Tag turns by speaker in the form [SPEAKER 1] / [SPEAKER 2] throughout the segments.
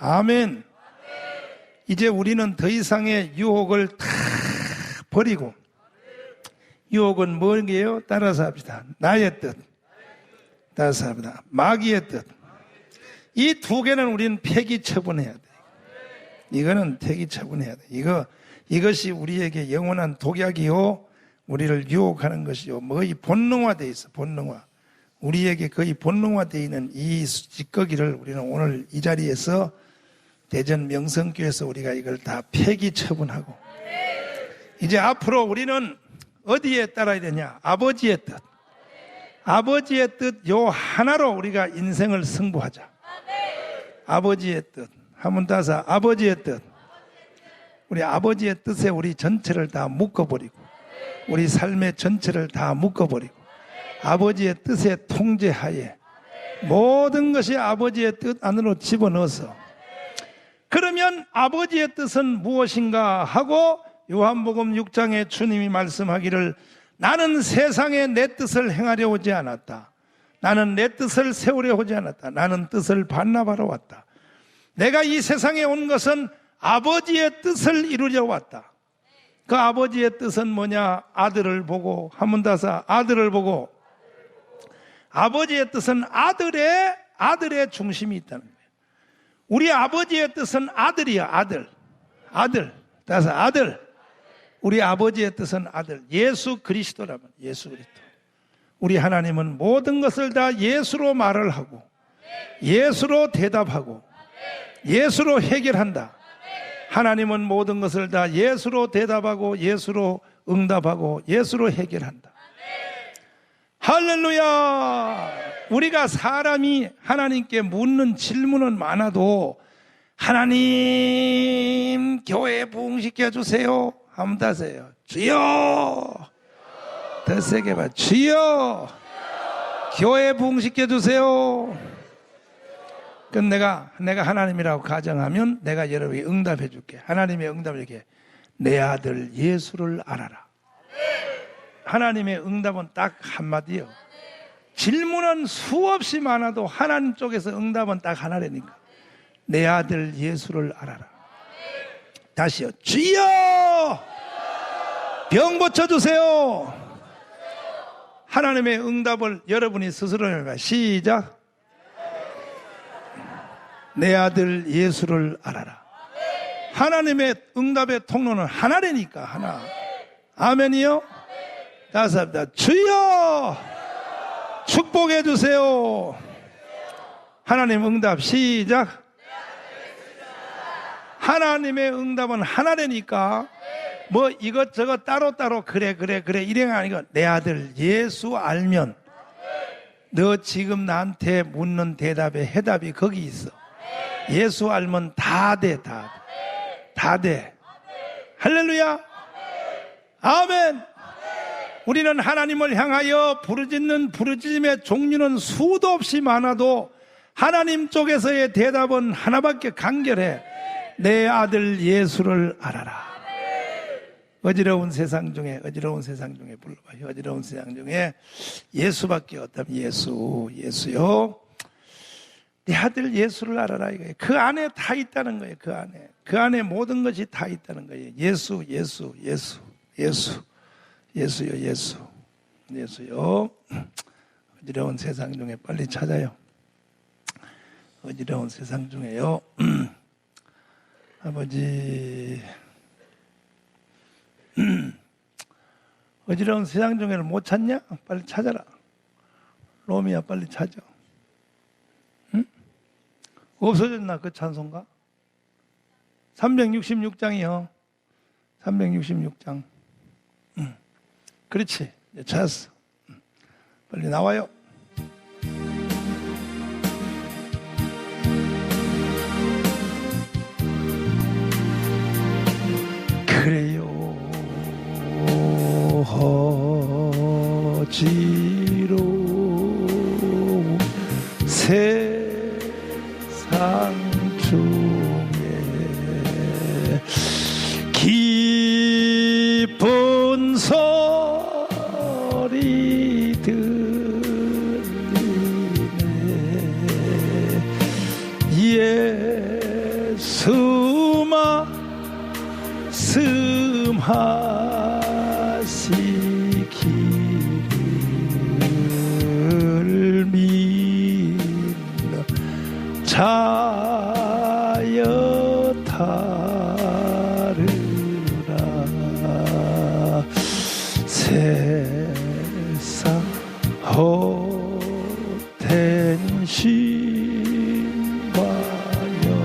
[SPEAKER 1] 아멘. 이제 우리는 더 이상의 유혹을 다 버리고, 유혹은 뭐게요? 따라서 합시다. 나의 뜻, 따라서 합니다. 마귀의 뜻. 이 두 개는 우리는 폐기 처분해야 돼. 이거는 폐기 처분해야 돼. 이것이 우리에게 영원한 독약이요, 우리를 유혹하는 것이요, 거의 본능화되어 있어. 본능화. 우리에게 거의 본능화되어 있는 이 찌꺼기를 우리는 오늘 이 자리에서 대전 명성교회에서 우리가 이걸 다 폐기 처분하고, 이제 앞으로 우리는 어디에 따라야 되냐? 아버지의 뜻. 아버지의 뜻 요 하나로 우리가 인생을 승부하자. 아버지의 뜻. 한번 따서 아버지의 뜻. 우리 아버지의 뜻에 우리 전체를 다 묶어버리고, 우리 삶의 전체를 다 묶어버리고, 아버지의 뜻의 통제하에 모든 것이 아버지의 뜻 안으로 집어넣어서, 그러면 아버지의 뜻은 무엇인가 하고 요한복음 6장에 주님이 말씀하기를, 나는 세상에 내 뜻을 행하려 오지 않았다. 나는 내 뜻을 세우려 오지 않았다. 나는 뜻을 반납하러 왔다. 내가 이 세상에 온 것은 아버지의 뜻을 이루려 왔다. 그 아버지의 뜻은 뭐냐? 아들을 보고, 한번 다서 아들을 보고, 아버지의 뜻은 아들의 중심이 있다는 거예요. 우리 아버지의 뜻은 아들이야. 아들. 따라서 아들. 우리 아버지의 뜻은 아들. 예수 그리스도라면 예수 그리스도. 우리 하나님은 모든 것을 다 예수로 말을 하고, 예수로 대답하고, 예수로 해결한다. 하나님은 모든 것을 다 예수로 대답하고, 예수로 응답하고, 예수로 해결한다. 할렐루야! 우리가 사람이 하나님께 묻는 질문은 많아도, 하나님 교회 부흥시켜 주세요. 한번 다세요. 주여! 더 세게 봐. 주여! 교회 부흥시켜 주세요. 그럼 내가 하나님이라고 가정하면 내가 여러분에게 응답해 줄게. 하나님의 응답을 이렇게, 내 아들 예수를 알아라. 하나님의 응답은 딱 한마디요. 질문은 수없이 많아도 하나님 쪽에서 응답은 딱 하나라니까. 내 아들 예수를 알아라. 다시요. 주여! 병 고쳐주세요. 하나님의 응답을 여러분이 스스로 해봐. 시작. 내 아들 예수를 알아라. 하나님의 응답의 통로는 하나라니까. 하나. 아멘이요? 다섯 합니다. 주여! 축복해 주세요. 하나님 응답 시작. 하나님의 응답은 하나라니까. 뭐 이것저것 따로따로 그래 일행 아니고, 내 아들 예수 알면 너 지금 나한테 묻는 대답의 해답이 거기 있어. 예수 알면 다 돼. 할렐루야. 아멘. 우리는 하나님을 향하여 부르짖는 부르짖음의 종류는 수도 없이 많아도 하나님 쪽에서의 대답은 하나밖에 간결해. 내 아들 예수를 알아라. 어지러운 세상 중에 불러봐요. 어지러운 세상 중에 예수밖에 없다면 예수요. 내 아들 예수를 알아라 이거예요. 그 안에 다 있다는 거예요. 그 안에 모든 것이 다 있다는 거예요. 예수요. 어지러운 세상 중에 빨리 찾아요. 어지러운 세상 중에요. 아버지, 어지러운 세상 중에를 못 찾냐? 빨리 찾아라. 로미야, 빨리 찾아. 응? 없어졌나 그 찬송가? 366장이요. 366장. 그렇지. 이제 찾았어. 빨리 나와요. 그래요. 어지러운 세상 중에 기쁜 소리 들리네. 말씀하시기를 믿는 자여 타르라. 세상 헛된 신과 영원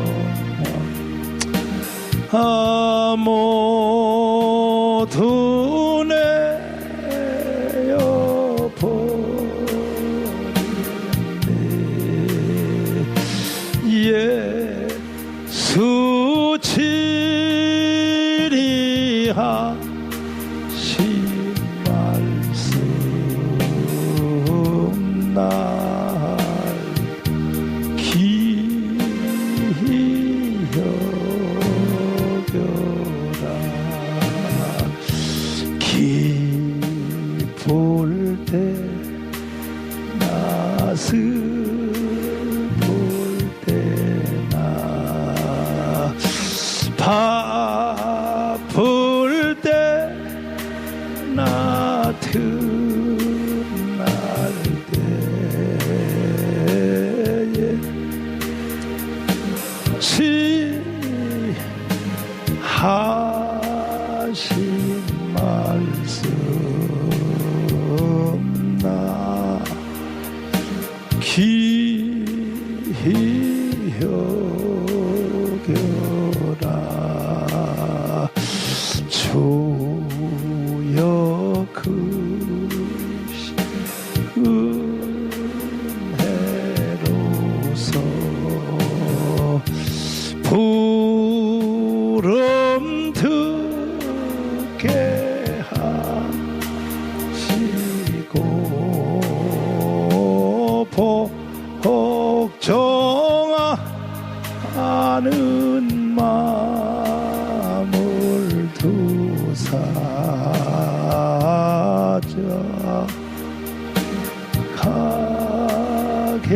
[SPEAKER 1] 모두 내어버리네. 예수 치리하신 말씀 날 기쁠 때 나 슬플 때 나 바쁠 때 나 틈날 때에 하신 말씀 나 기여겨라. 주여 크신 은혜로서 부름 듣게 하시고 복종하는 마음을 두사자 가게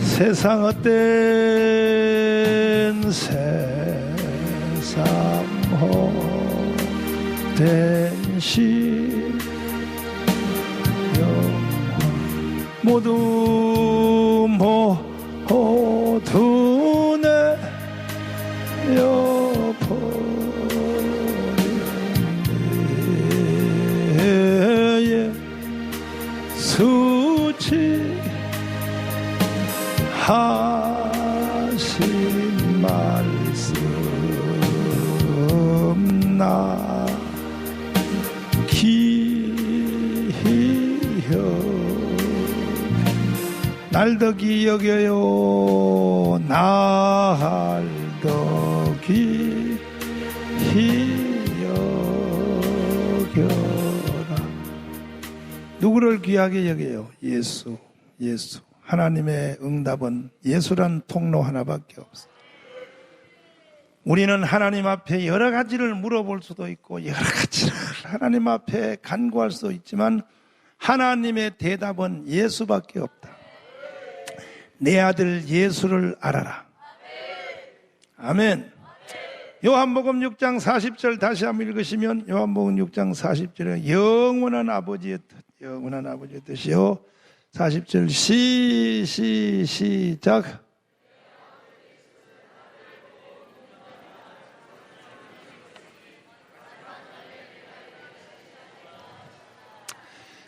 [SPEAKER 1] 세상 헛된 세상 헛된 시 영원 모두 내어버리네. 수치 하신 말씀 나 날더 기여겨요. 날더 기여겨라. 누구를 귀하게 여겨요? 예수. 하나님의 응답은 예수란 통로 하나밖에 없어요. 우리는 하나님 앞에 여러 가지를 물어볼 수도 있고 여러 가지를 하나님 앞에 간구할 수도 있지만 하나님의 대답은 예수밖에 없다. 내 아들 예수를 알아라. 아멘. 요한복음 6장 40절 다시 한번 읽으시면 요한복음 6장 40절에 영원한 아버지의 뜻이요. 40절 시작.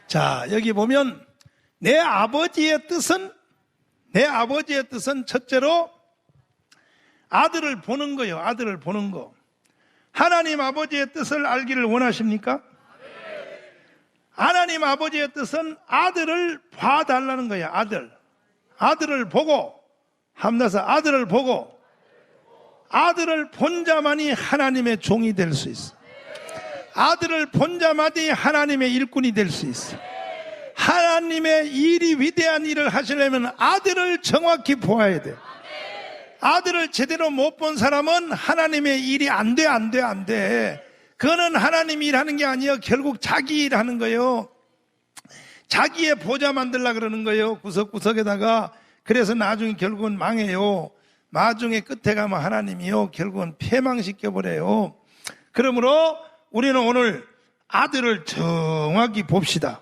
[SPEAKER 1] 자, 여기 보면 내 아버지의 뜻은 첫째로 아들을 보는 거예요. 아들을 보는 거. 하나님 아버지의 뜻을 알기를 원하십니까? 하나님 아버지의 뜻은 아들을 봐달라는 거예요. 아들을 보고 함나서 아들을 보고 아들을 본 자만이 하나님의 종이 될 수 있어. 아들을 본 자만이 하나님의 일꾼이 될 수 있어. 하나님의 일이 위대한 일을 하시려면 아들을 정확히 보아야 돼. 아들을 제대로 못 본 사람은 하나님의 일이 안 돼. 그거는 하나님이 일하는 게 아니에요. 결국 자기 일하는 거예요. 자기의 보좌 만들려고 그러는 거예요. 구석구석에다가. 그래서 나중에 결국은 망해요. 나중에 끝에 가면 하나님이요 결국은 패망시켜버려요. 그러므로 우리는 오늘 아들을 정확히 봅시다.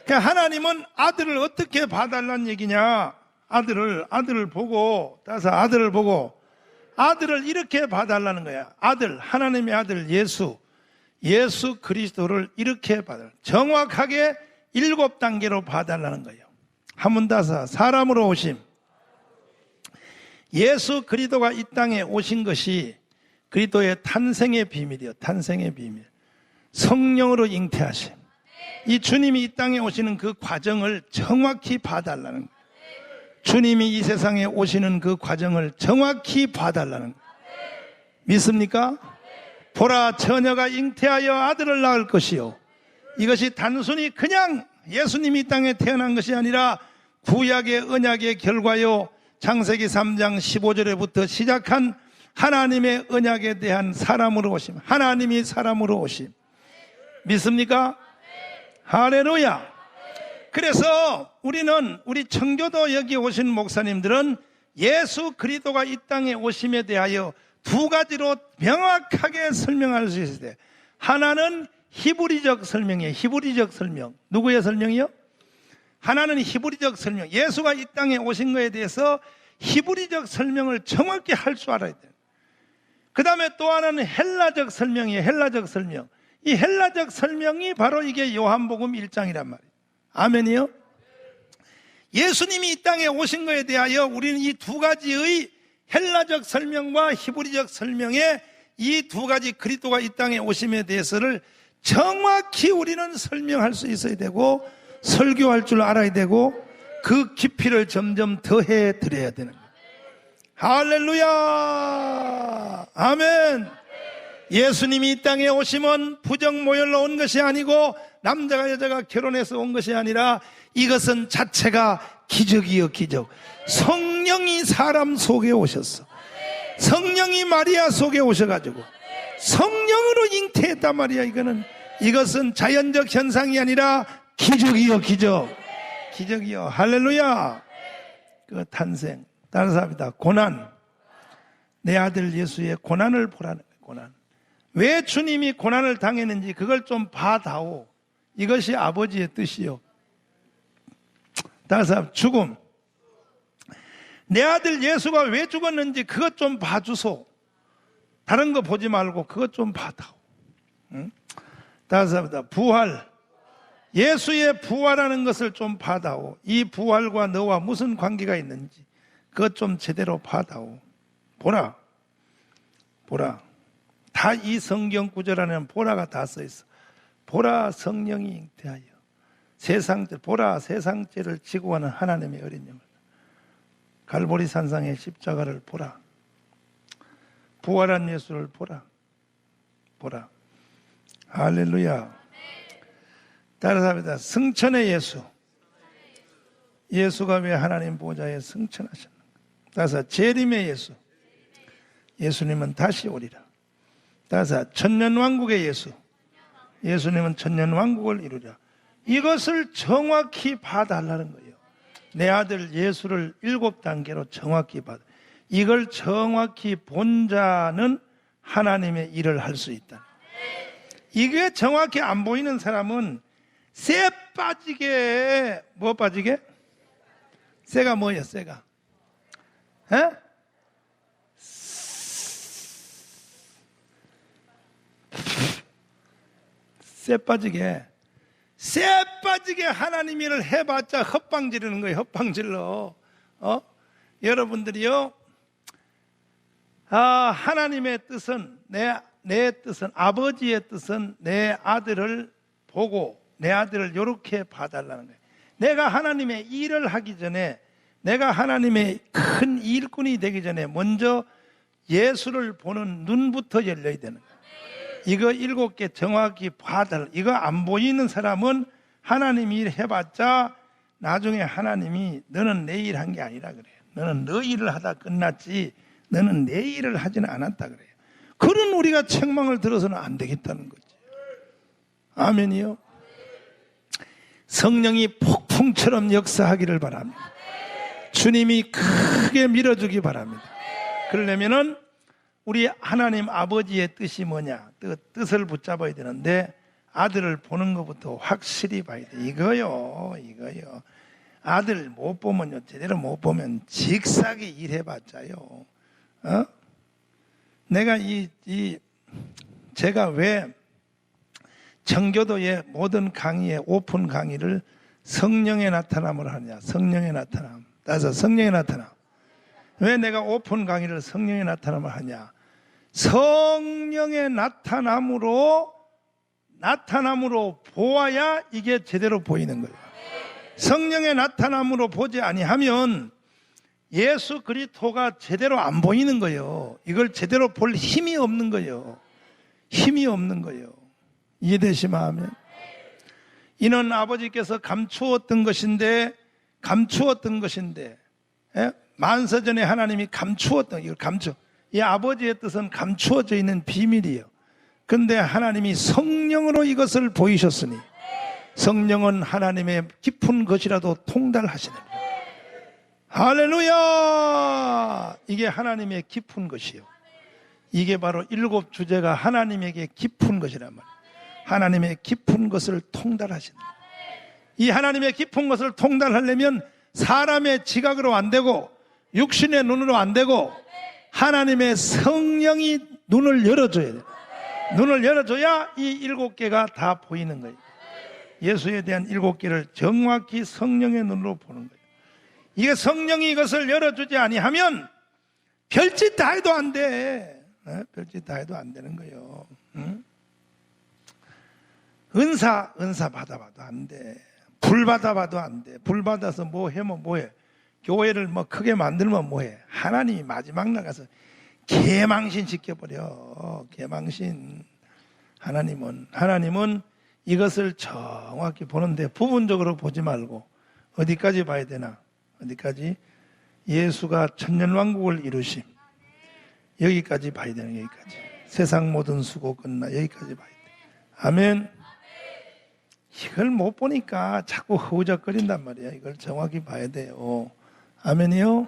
[SPEAKER 1] 그러니까 하나님은 아들을 어떻게 봐달라는 얘기냐. 아들을 보고 따라서 아들을 보고 아들을 이렇게 봐달라는 거야. 아들, 하나님의 아들 예수 그리스도를 이렇게 봐달라. 정확하게 7단계로 봐달라는 거예요. 한문 따서 사람으로 오심. 예수 그리스도가 이 땅에 오신 것이 그리스도의 탄생의 비밀이요. 탄생의 비밀. 성령으로 잉태하심. 이 주님이 이 땅에 오시는 그 과정을 정확히 봐달라는 거예요. 주님이 이 세상에 오시는 그 과정을 정확히 봐달라는 거예요. 믿습니까? 보라, 처녀가 잉태하여 아들을 낳을 것이요. 이것이 단순히 그냥 예수님이 이 땅에 태어난 것이 아니라 구약의 언약의 결과요. 창세기 3장 15절에부터 시작한 하나님의 언약에 대한 사람으로 오심. 하나님이 사람으로 오심. 믿습니까? 할렐루야. 그래서 우리 청교도 여기 오신 목사님들은 예수 그리스도가 이 땅에 오심에 대하여 두 가지로 명확하게 설명할 수 있어요. 하나는 히브리적 설명이에요. 히브리적 설명. 누구의 설명이요? 하나는 히브리적 설명. 예수가 이 땅에 오신 것에 대해서 히브리적 설명을 정확히 할 줄 알아야 돼요. 그 다음에 또 하나는 헬라적 설명이에요. 헬라적 설명. 이 헬라적 설명이 바로 이게 요한복음 1장이란 말이에요. 아멘이요? 예수님이 이 땅에 오신 것에 대하여 우리는 이 두 가지의 헬라적 설명과 히브리적 설명의 이 두 가지 그리스도가 이 땅에 오심에 대해서를 정확히 우리는 설명할 수 있어야 되고 설교할 줄 알아야 되고 그 깊이를 점점 더해 드려야 되는 거예요. 할렐루야. 아멘. 예수님이 이 땅에 오심은 부정모혈로 온 것이 아니고 남자가 여자가 결혼해서 온 것이 아니라 이것은 자체가 기적이요 기적. 성령이 사람 속에 오셨어. 성령이 마리아 속에 오셔가지고 성령으로 잉태했단 말이야. 이것은 자연적 현상이 아니라 기적이요 기적. 기적이요. 할렐루야. 그 탄생. 따라서 합니다. 고난. 내 아들 예수의 고난을 보라는 거예요. 고난. 왜 주님이 고난을 당했는지 그걸 좀 봐다오. 이것이 아버지의 뜻이요. 따라서 죽음. 내 아들 예수가 왜 죽었는지 그것 좀 봐주소. 다른 거 보지 말고 그것 좀 봐다오. 응? 따라서 합니다. 부활. 예수의 부활하는 것을 좀 봐다오. 이 부활과 너와 무슨 관계가 있는지 그것 좀 제대로 봐다오. 보라. 다 이 성경 구절 안에는 보라가 다 써있어. 보라 성령이 잉태하여 보라 세상죄를 지고 가는 하나님의 어린 양을 갈보리 산상의 십자가를 보라. 부활한 예수를 보라. 할렐루야. 따라서 합니다. 승천의 예수. 예수가 왜 하나님 보좌에 승천하셨는가? 따라서 재림의 예수. 예수님은 다시 오리라. 따라서 천년왕국의 예수. 예수님은 천년왕국을 이루리라. 이것을 정확히 봐달라는 거예요. 내 아들 예수를 7단계로 정확히 봐달라. 이걸 정확히 본 자는 하나님의 일을 할 수 있다. 이게 정확히 안 보이는 사람은 쇠 빠지게, 뭐 빠지게? 쇠가 뭐예요, 쇠가? 에? 쇠 빠지게 하나님 일을 해봤자 헛방 지르는 거예요. 헛방 질러. 여러분들이요, 하나님의 뜻은 내 뜻은, 아버지의 뜻은 내 아들을 보고 내 아들을 이렇게 봐달라는 거예요. 내가 하나님의 일을 하기 전에, 내가 하나님의 큰 일꾼이 되기 전에 먼저 예수를 보는 눈부터 열려야 되는 거예요. 이거 7개 정확히 봐달라. 이거 안 보이는 사람은 하나님 일 해봤자 나중에 하나님이 너는 내 일 한 게 아니라 그래요. 너는 너 일을 하다 끝났지 너는 내 일을 하지는 않았다 그래요. 그런 우리가 책망을 들어서는 안 되겠다는 거지. 아멘이요. 성령이 폭풍처럼 역사하기를 바랍니다. 주님이 크게 밀어주기 바랍니다. 그러려면은 우리 하나님 아버지의 뜻이 뭐냐? 뜻을 붙잡아야 되는데 아들을 보는 것부터 확실히 봐야 돼. 이거요. 아들 못 보면요, 제대로 못 보면 직사게 일해봤자요. 내가 제가 왜 청교도의 모든 강의에 오픈 강의를 성령의 나타남을 하냐? 성령의 나타남. 따라서 성령의 나타남. 왜 내가 오픈 강의를 성령의 나타남을 하냐? 성령의 나타남으로 보아야 이게 제대로 보이는 거예요. 성령의 나타남으로 보지 아니하면 예수 그리스도가 제대로 안 보이는 거예요. 이걸 제대로 볼 힘이 없는 거예요. 힘이 없는 거예요. 이해되시면? 이는 아버지께서 감추었던 것인데 만세전에 하나님이 감추었던 이걸 이 아버지의 뜻은 감추어져 있는 비밀이에요. 그런데 하나님이 성령으로 이것을 보이셨으니 성령은 하나님의 깊은 것이라도 통달하시네. 할렐루야! 이게 하나님의 깊은 것이요. 이게 바로 일곱 주제가 하나님에게 깊은 것이란 말이에요. 하나님의 깊은 것을 통달하시는 거예요. 이 하나님의 깊은 것을 통달하려면 사람의 지각으로 안 되고 육신의 눈으로 안 되고 하나님의 성령이 눈을 열어줘야 돼요. 눈을 열어줘야 이 일곱 개가 다 보이는 거예요. 예수에 대한 일곱 개를 정확히 성령의 눈으로 보는 거예요. 이게 성령이 이것을 열어주지 아니하면 별짓 다 해도 안 돼. 별짓 다 해도 안 되는 거예요. 은사 받아봐도 안 돼. 불 받아봐도 안 돼. 불 받아서 뭐 해면 뭐해. 교회를 뭐 크게 만들면 뭐해. 하나님이 마지막 날 가서 개망신 시켜버려. 개망신. 하나님은 이것을 정확히 보는데 부분적으로 보지 말고 어디까지 봐야 되나? 어디까지? 예수가 천년왕국을 이루심. 여기까지 봐야 되는 여기까지. 세상 모든 수고 끝나 여기까지 봐야 돼. 아멘. 이걸 못 보니까 자꾸 허우적거린단 말이야. 이걸 정확히 봐야 돼요. 아멘이요?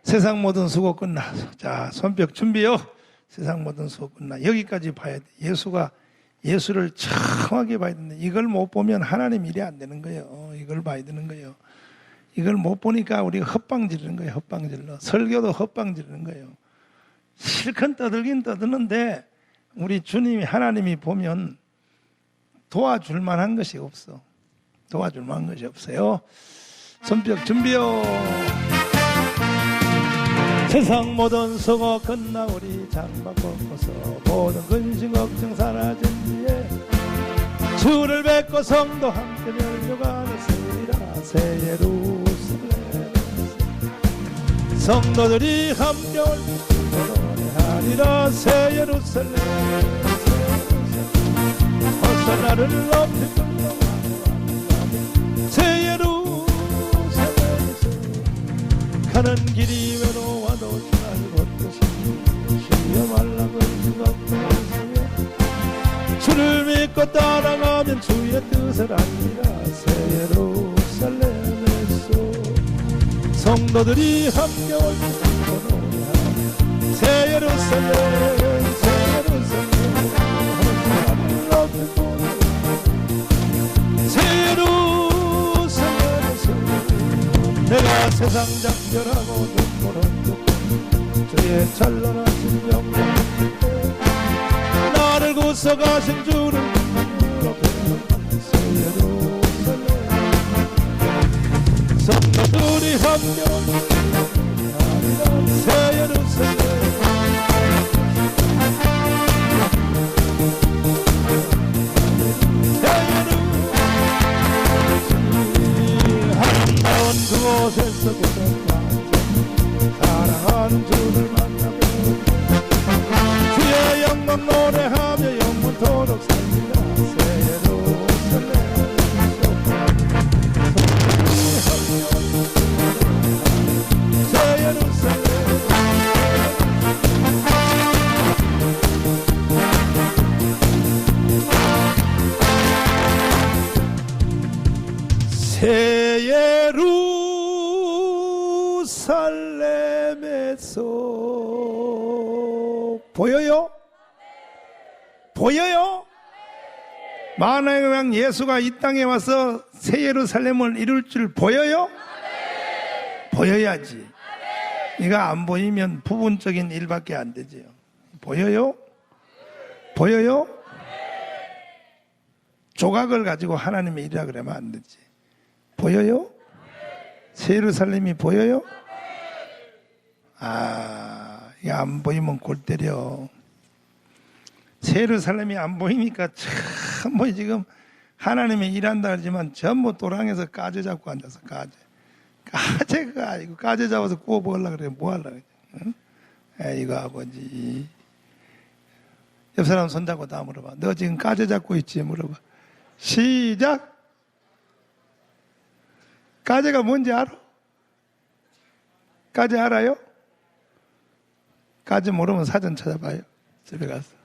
[SPEAKER 1] 세상 모든 수고 끝나. 자, 손뼉 준비요. 세상 모든 수고 끝나. 여기까지 봐야 돼. 예수를 정확히 봐야 되는데 이걸 못 보면 하나님 일이 안 되는 거예요. 이걸 봐야 되는 거예요. 이걸 못 보니까 우리가 헛방 지르는 거예요. 헛방 질러. 설교도 헛방 지르는 거예요. 실컷 떠들긴 떠드는데 우리 주님이 하나님이 보면 도와줄 만한 것이 없어. 도와줄 만한 것이 없어요. 손뼉 준비요. 세상 모든 수고 끝나 우리 장막 벗고서 모든 근심 걱정 사라진 뒤에 주를 뵙고 성도 함께 멸류관을 세우리라. 새 예루살렘 성도들이 함께 노래하리라. 새 예루살렘 호산나를 높이 불러 새 예루살렘에서 가는 길이 외로워도 주날 걷듯이 쉬려 말라고 주갑고 주를 믿고 따라가면 주의 뜻을 알리라. 새 예루살렘에서 성도들이 함께 올리고 노래하리. 새 예루살렘 새 예루살렘 호산나를 높이 새 예루살렘에서 내가 세상 장렬하고 눈물은 주의 찬란하신 영광 나를 구속하신 주를 새 예루살렘 성도들이 함께 새 예루살렘 그곳에서 사랑하는 주를 만나고 주의 영광 노래하며 영원토록 살리라. 새 예루살렘 새 예루살렘 새 예루살렘 베들레헴에서 보여요? 보여요? 만왕의 왕 예수가 이 땅에 와서 새 예루살렘을 이룰 줄 보여요? 보여야지. 이거 안 보이면 부분적인 일밖에 안 되지요. 보여요? 보여요? 조각을 가지고 하나님의 일이라 그러면 안 되지. 보여요? 새 예루살렘이 보여요? 이게 안 보이면 골 때려. 새 예루살렘이 안 보이니까 참 지금 하나님이 일한다 하지만 전부 도랑에서 까지 잡고 앉아서 까지가 아니고 까지 잡아서 구워 먹으려고 그래. 뭐 하려고 그래. 응? 이거 아버지. 옆 사람 손잡고 다 물어봐. 너 지금 까지 잡고 있지? 물어봐. 시작. 까지가 뭔지 알아? 까지 알아요? 까지 모르면 사전 찾아봐요. 집에 가서.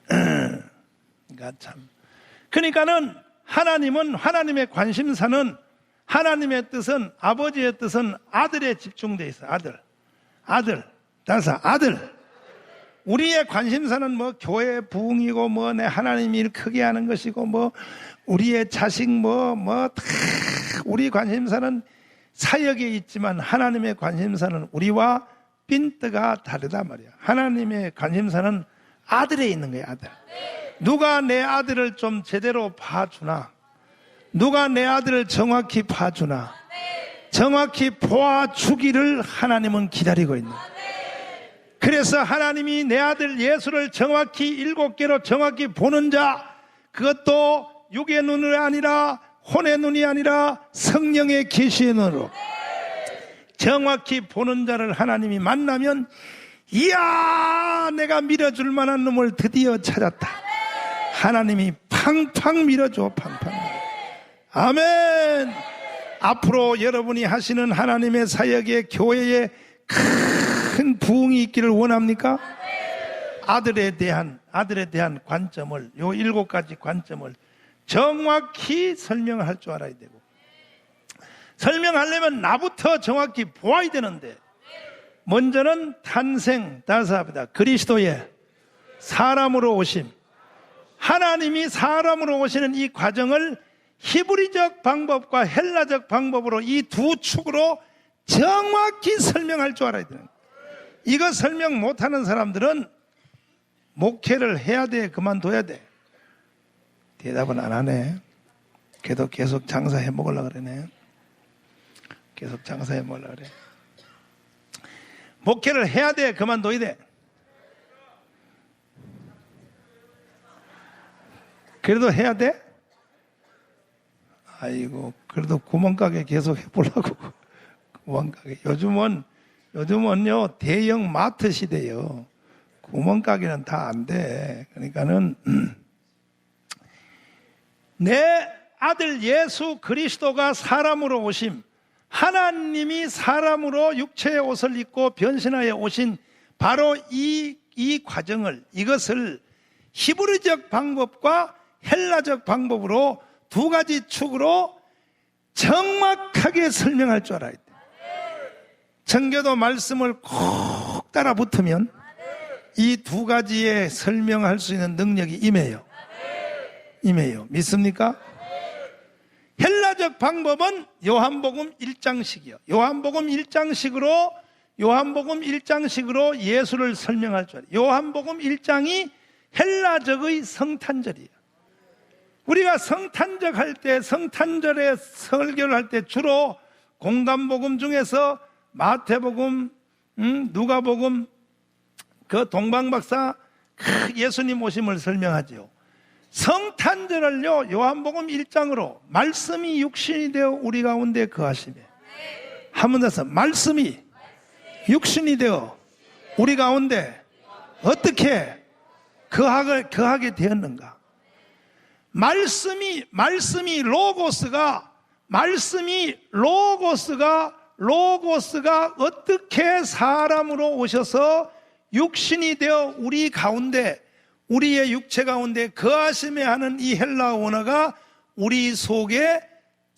[SPEAKER 1] 그러니까 참. 그러니까는 하나님은, 하나님의 관심사는, 하나님의 뜻은, 아버지의 뜻은 아들에 집중되어 있어요. 아들. 우리의 관심사는 뭐 교회 부흥이고 뭐 내 하나님 일 크게 하는 것이고 뭐 우리의 자식 다 우리 관심사는 사역에 있지만 하나님의 관심사는 우리와 핀트가 다르단 말이야. 하나님의 관심사는 아들에 있는 거야. 아들. 누가 내 아들을 좀 제대로 봐주나? 누가 내 아들을 정확히 봐주나? 정확히 보아주기를 하나님은 기다리고 있는 거야. 그래서 하나님이 내 아들 예수를 정확히 7개로 정확히 보는 자, 그것도 육의 눈이 아니라 혼의 눈이 아니라 성령의 계시의 눈으로 정확히 보는 자를 하나님이 만나면, 이야, 내가 밀어줄 만한 놈을 드디어 찾았다. 하나님이 팡팡 밀어줘. 팡팡. 아멘. 앞으로 여러분이 하시는 하나님의 사역에, 교회에 큰 부흥이 있기를 원합니까? 아들에 대한 관점을, 요 7가지 관점을 정확히 설명할 줄 알아야 되고, 설명하려면 나부터 정확히 보아야 되는데, 먼저는 탄생, 다사합니다. 그리스도의 사람으로 오심. 하나님이 사람으로 오시는 이 과정을 히브리적 방법과 헬라적 방법으로 이 두 축으로 정확히 설명할 줄 알아야 돼요. 이거 설명 못하는 사람들은 목회를 해야 돼, 그만둬야 돼? 대답은 안 하네. 그래도 계속 장사해 먹으려고 그러네. 계속 장사해 먹으려고 그래. 목회를 해야 돼, 그만둬야 돼? 그래도 해야 돼? 아이고, 그래도 구멍가게 계속 해보려고. 구멍가게. 요즘은요, 대형 마트 시대요. 구멍가게는 다 안 돼. 그러니까는, 내 아들 예수 그리스도가 사람으로 오심, 하나님이 사람으로 육체의 옷을 입고 변신하여 오신 바로 이 과정을, 이것을 히브리적 방법과 헬라적 방법으로 두 가지 축으로 정확하게 설명할 줄 알아야 돼. 청교도 말씀을 꼭 따라 붙으면 이 두 가지에 설명할 수 있는 능력이 임해요. 믿습니까? 헬라적 방법은 요한복음 1장식이요. 요한복음 1장식으로 예수를 설명할 줄 알아요. 요한복음 1장이 헬라적의 성탄절이에요. 우리가 성탄절에 설교를 할 때 주로 공간복음 중에서 마태복음, 누가복음, 그 동방박사 예수님 오심을 설명하죠. 성탄절을요, 요한복음 1장으로 말씀이 육신이 되어 우리 가운데 거하시며, 한 번 더서 말씀이 육신이 되어 우리 가운데 어떻게 거하게 되었는가? 말씀이 로고스가 어떻게 사람으로 오셔서 육신이 되어 우리 가운데, 우리의 육체 가운데 거하시며 하는 이 헬라 원어가 우리 속에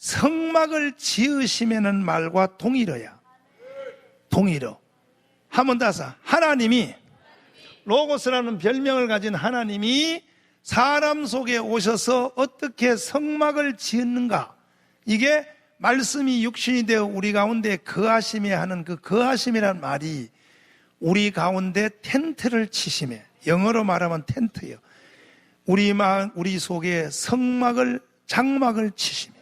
[SPEAKER 1] 성막을 지으시면은 말과 동일어야. 동일어. 한번 다서 하나님이 로고스라는 별명을 가진 하나님이 사람 속에 오셔서 어떻게 성막을 지었는가? 이게 말씀이 육신이 되어 우리 가운데 거하심에 하는 그 거하심이란 말이 우리 가운데 텐트를 치심에, 영어로 말하면 텐트예요. 우리 속에 성막을, 장막을 치심에,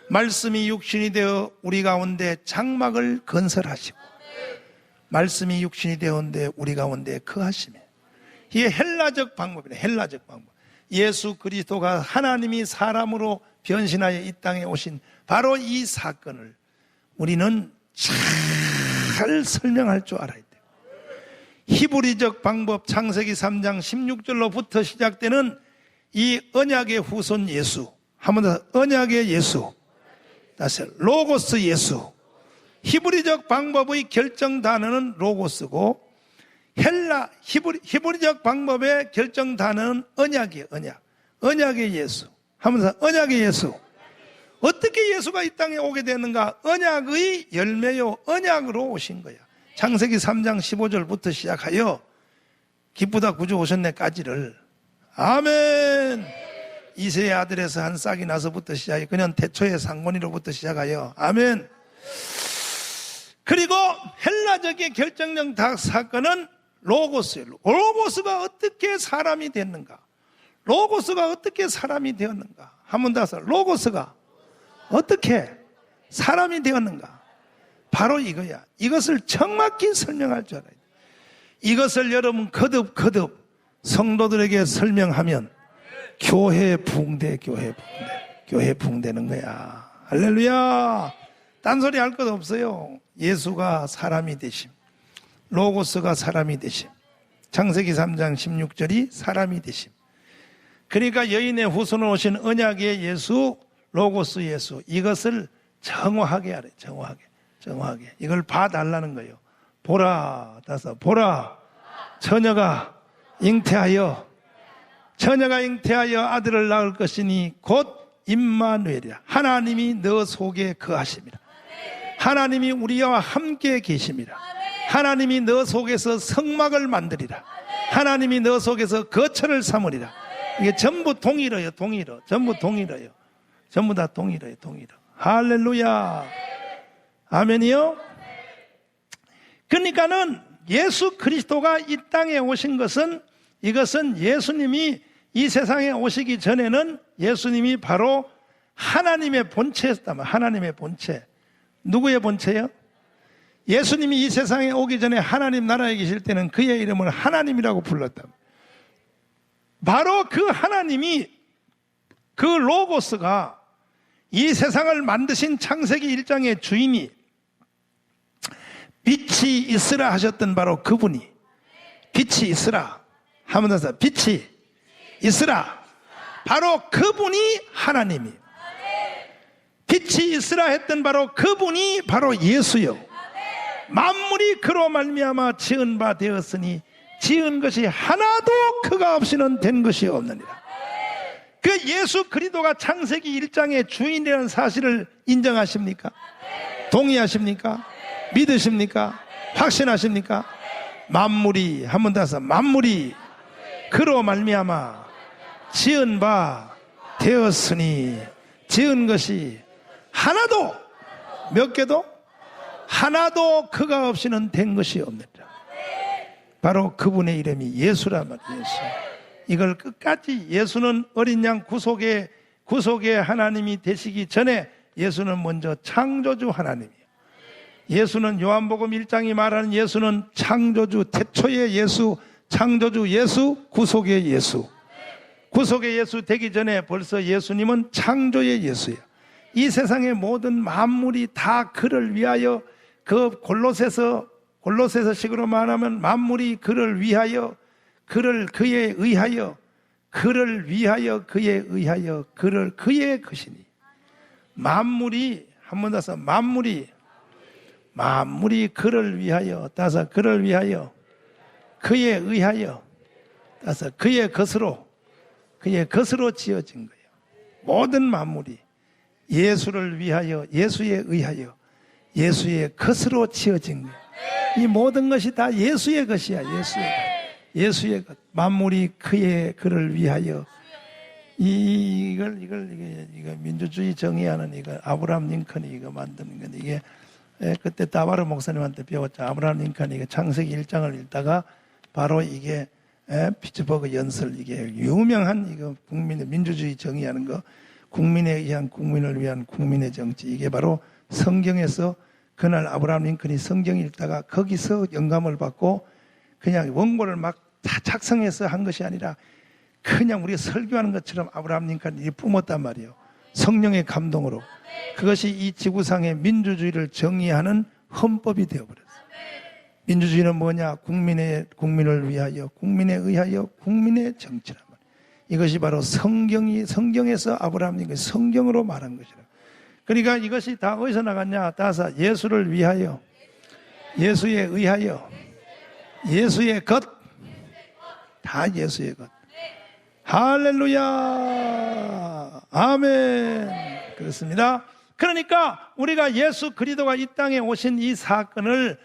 [SPEAKER 1] 말씀이 육신이 되어 우리 가운데 장막을 건설하시고, 말씀이 육신이 되었는데 우리 가운데 거하심에. 이게 헬라적 방법이에요. 헬라적 방법. 예수 그리스도가 하나님이 사람으로 변신하여 이 땅에 오신 바로 이 사건을 우리는 잘 설명할 줄 알아야 돼요. 히브리적 방법 창세기 3장 16절로부터 시작되는 이 언약의 후손 예수, 한번 더 언약의 예수, 다시 로고스 예수. 히브리적 방법의 결정 단어는 로고스고 히브리적 방법의 결정 단어는 언약이에요. 언약의 예수. 하면서 언약의 예수. 어떻게 예수가 이 땅에 오게 됐는가? 언약의 열매요. 언약으로 오신 거야. 창세기 3장 15절부터 시작하여 기쁘다 구주 오셨네까지를, 아멘. 이세의 아들에서 한 싹이 나서부터 시작해 그년 태초의 상권이로부터 시작하여, 아멘. 그리고 헬라적의 결정적 사건은 로고스예요. 로고스가 어떻게 사람이 됐는가? 로고스가 어떻게 사람이 되었는가? 한번 다서 로고스가 어떻게 사람이 되었는가? 바로 이거야. 이것을 정확히 설명할 줄 알아야 돼. 이것을 여러분 거듭 성도들에게 설명하면 교회 붕대 붕대는 거야. 할렐루야. 딴소리 할 것 없어요. 예수가 사람이 되심, 로고스가 사람이 되심, 창세기 3장 16절이 사람이 되심. 그러니까 여인의 후손으로 오신 언약의 예수, 로고스 예수, 이것을 정확하게 하래. 정확하게 이걸 봐달라는 거예요. 보라, 다서 보라, 처녀가 잉태하여 아들을 낳을 것이니 곧 임마누엘이라. 하나님이 너 속에 거하심이라. 하나님이 우리와 함께 계심이라. 하나님이 너 속에서 성막을 만들이라. 하나님이 너 속에서 거처를 삼으리라. 이게 전부 동일어요. 전부 동일어요. 전부 다 동일어요. 할렐루야. 아멘이요. 그러니까는 예수 그리스도가 이 땅에 오신 것은, 이것은 예수님이 이 세상에 오시기 전에는 예수님이 바로 하나님의 본체였단 말이에요. 하나님의 본체. 누구의 본체요? 예수님이 이 세상에 오기 전에 하나님 나라에 계실 때는 그의 이름을 하나님이라고 불렀다. 바로 그 하나님이, 그 로고스가 이 세상을 만드신 창세기 1장의 주인이 빛이 있으라 하셨던 바로 그분이, 빛이 있으라 하면 돼서 빛이 있으라, 바로 그분이 하나님이, 빛이 있으라 했던 바로 그분이 바로 예수요. 만물이 그로 말미암아 지은 바 되었으니 지은 것이 하나도 그가 없이는 된 것이 없느니라. 그 예수 그리스도가 창세기 1장의 주인이라는 사실을 인정하십니까? 동의하십니까? 믿으십니까? 확신하십니까? 만물이, 한번 다서 만물이 그로 말미암아 지은 바 되었으니 지은 것이 하나도, 몇 개도? 하나도 그가 없이는 된 것이 없느니라. 바로 그분의 이름이 예수란 말이에요. 예수. 이걸 끝까지, 예수는 어린 양 구속의 하나님이 되시기 전에 예수는 먼저 창조주 하나님이에요. 예수는 요한복음 1장이 말하는 예수는 창조주, 태초의 예수, 창조주 예수, 구속의 예수. 구속의 예수 되기 전에 벌써 예수님은 창조의 예수예요. 이 세상의 모든 만물이 다 그를 위하여, 그 골로새서 식으로 말하면 만물이 그를 위하여, 그에 의하여, 그를 위하여, 그에 의하여, 그의 것이니. 만물이, 한번 다서 만물이 그를 위하여, 따서 그를 위하여, 그에 의하여, 따서 그의 것으로 지어진 거예요. 모든 만물이. 예수를 위하여, 예수에 의하여, 예수의 것으로 지어진 거예요. 이 모든 것이 다 예수의 것이야. 예수의 것. 만물이 그를 위하여. 이걸 민주주의 정의하는 이거 아브라함 링컨이 이거 만드는 건데, 이게 그때 다바르 목사님한테 배웠죠. 아브라함 링컨이 이거 창세기 1장을 읽다가 바로 이게 피츠버그 연설, 이게 유명한 이거 국민의 민주주의 정의하는 거, 국민에 의한 국민을 위한 국민의 정치, 이게 바로 성경에서 그날 아브라함 링컨이 성경 읽다가 거기서 영감을 받고 그냥 원고를 막 다 작성해서 한 것이 아니라 그냥 우리가 설교하는 것처럼 아브라함 링컨이 뿜었단 말이에요. 성령의 감동으로. 그것이 이 지구상의 민주주의를 정의하는 헌법이 되어버렸어요. 민주주의는 뭐냐? 국민을 위하여, 국민에 의하여, 국민의 정치란 말이에요. 이것이 바로 성경에서 아브라함 링컨이 성경으로 말한 것이라. 그러니까 이것이 다 어디서 나갔냐? 다사 예수를 위하여, 예수에 의하여, 예수의 것, 다 예수의 것. 할렐루야, 아멘. 그렇습니다. 그러니까 우리가 예수 그리스도가 이 땅에 오신 이 사건을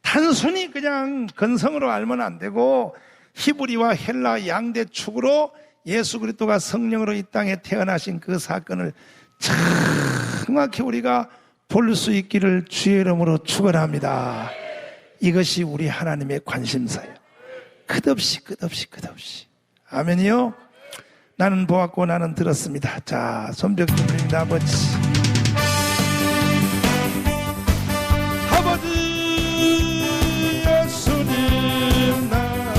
[SPEAKER 1] 단순히 그냥 건성으로 알면 안 되고, 히브리와 헬라 양대 축으로 예수 그리스도가 성령으로 이 땅에 태어나신 그 사건을 정확히 우리가 볼 수 있기를 주의 이름으로 축원합니다. 이것이 우리 하나님의 관심사예요. 끝없이. 아멘이요. 나는 보았고 나는 들었습니다. 자, 손뼉 좀 드립니다. 아버지 예수님, 나는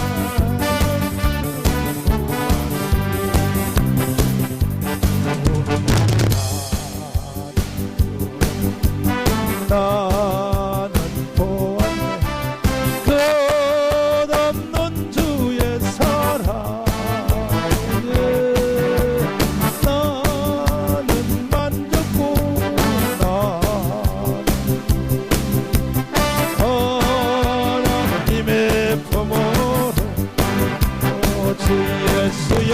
[SPEAKER 1] 보았네 끝없는 주의 사랑. 나는 만졌고 하나님의 품으로 주 예수여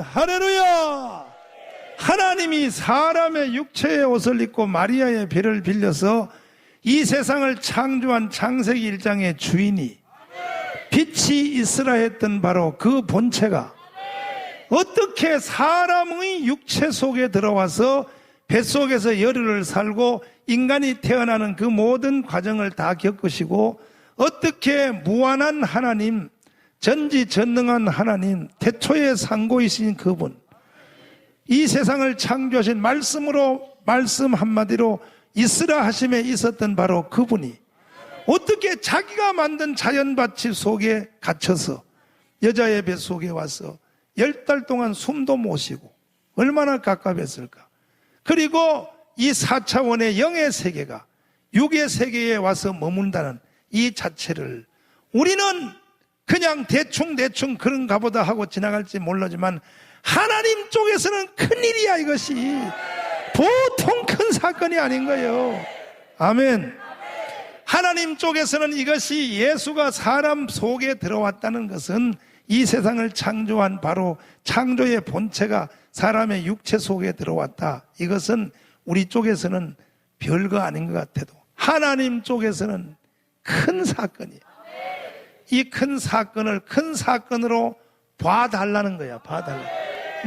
[SPEAKER 1] 할렐루야! 하나님이 사람의 육체의 옷을 입고 마리아의 배를 빌려서 이 세상을 창조한 창세기 1장의 주인이 빛이 있으라 했던 바로 그 본체가 어떻게 사람의 육체 속에 들어와서 뱃속에서 열흘을 살고 인간이 태어나는 그 모든 과정을 다 겪으시고 어떻게 무한한 하나님, 전지전능한 하나님, 태초의 상고이신 그분, 이 세상을 창조하신 말씀으로, 말씀 한마디로 있으라 하심에 있었던 바로 그분이 어떻게 자기가 만든 자연밭집 속에 갇혀서 여자의 뱃속에 와서 10달 동안 숨도 못 쉬고 얼마나 갑갑했을까. 그리고 이 4차원의 영의 세계가 6의 세계에 와서 머문다는 이 자체를 우리는 그냥 대충 그런가 보다 하고 지나갈지 모르지만 하나님 쪽에서는 큰일이야. 이것이 보통 큰 사건이 아닌 거예요. 아멘. 하나님 쪽에서는 이것이 예수가 사람 속에 들어왔다는 것은 이 세상을 창조한 바로 창조의 본체가 사람의 육체 속에 들어왔다. 이것은 우리 쪽에서는 별거 아닌 것 같아도 하나님 쪽에서는 큰 사건이에요. 이 큰 사건을 큰 사건으로 봐달라는 거야. 봐달라.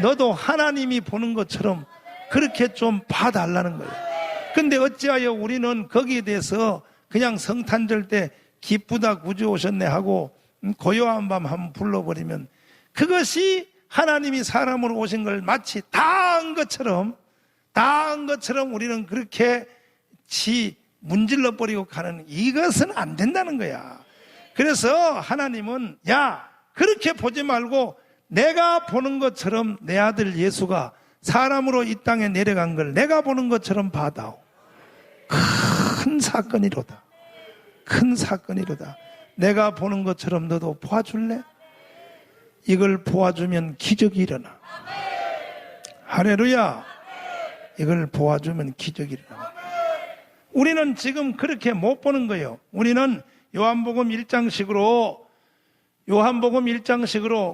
[SPEAKER 1] 너도 하나님이 보는 것처럼 그렇게 좀 봐달라는 거야. 근데 어찌하여 우리는 거기에 대해서 그냥 성탄절 때 기쁘다 구주 오셨네 하고 고요한 밤 한번 불러버리면 그것이 하나님이 사람으로 오신 걸 마치 다 한 것처럼 나은 것처럼 우리는 그렇게 문질러 버리고 가는, 이것은 안 된다는 거야. 그래서 하나님은 야, 그렇게 보지 말고 내가 보는 것처럼 내 아들 예수가 사람으로 이 땅에 내려간 걸 내가 보는 것처럼 봐다오. 큰 사건이로다. 큰 사건이로다. 내가 보는 것처럼 너도 보아줄래? 이걸 보아주면 기적이 일어나. 할렐루야. 이걸 보아주면 기적이 일어나. 우리는 지금 그렇게 못 보는 거예요. 우리는 요한복음 1장식으로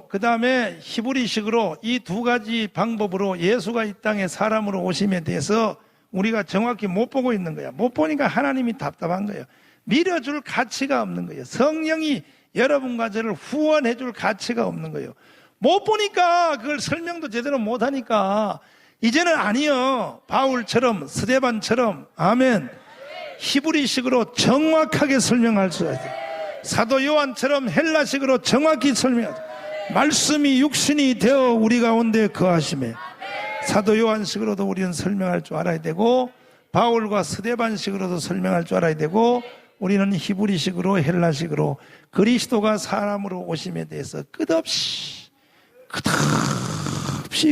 [SPEAKER 1] 그 다음에 히브리식으로 이 두 가지 방법으로 예수가 이 땅에 사람으로 오심에 대해서 우리가 정확히 못 보고 있는 거야. 못 보니까 하나님이 답답한 거예요. 밀어줄 가치가 없는 거예요. 성령이 여러분과 저를 후원해 줄 가치가 없는 거예요. 못 보니까 그걸 설명도 제대로 못 하니까 이제는 아니요. 바울처럼 스데반처럼 아멘. 히브리식으로 정확하게 설명할 수 있어요. 사도 요한처럼 헬라식으로 정확히 설명하죠. 말씀이 육신이 되어 우리 가운데 거하심에 사도 요한식으로도 우리는 설명할 줄 알아야 되고 바울과 스데반식으로도 설명할 줄 알아야 되고 우리는 히브리식으로 헬라식으로 그리스도가 사람으로 오심에 대해서 끝없이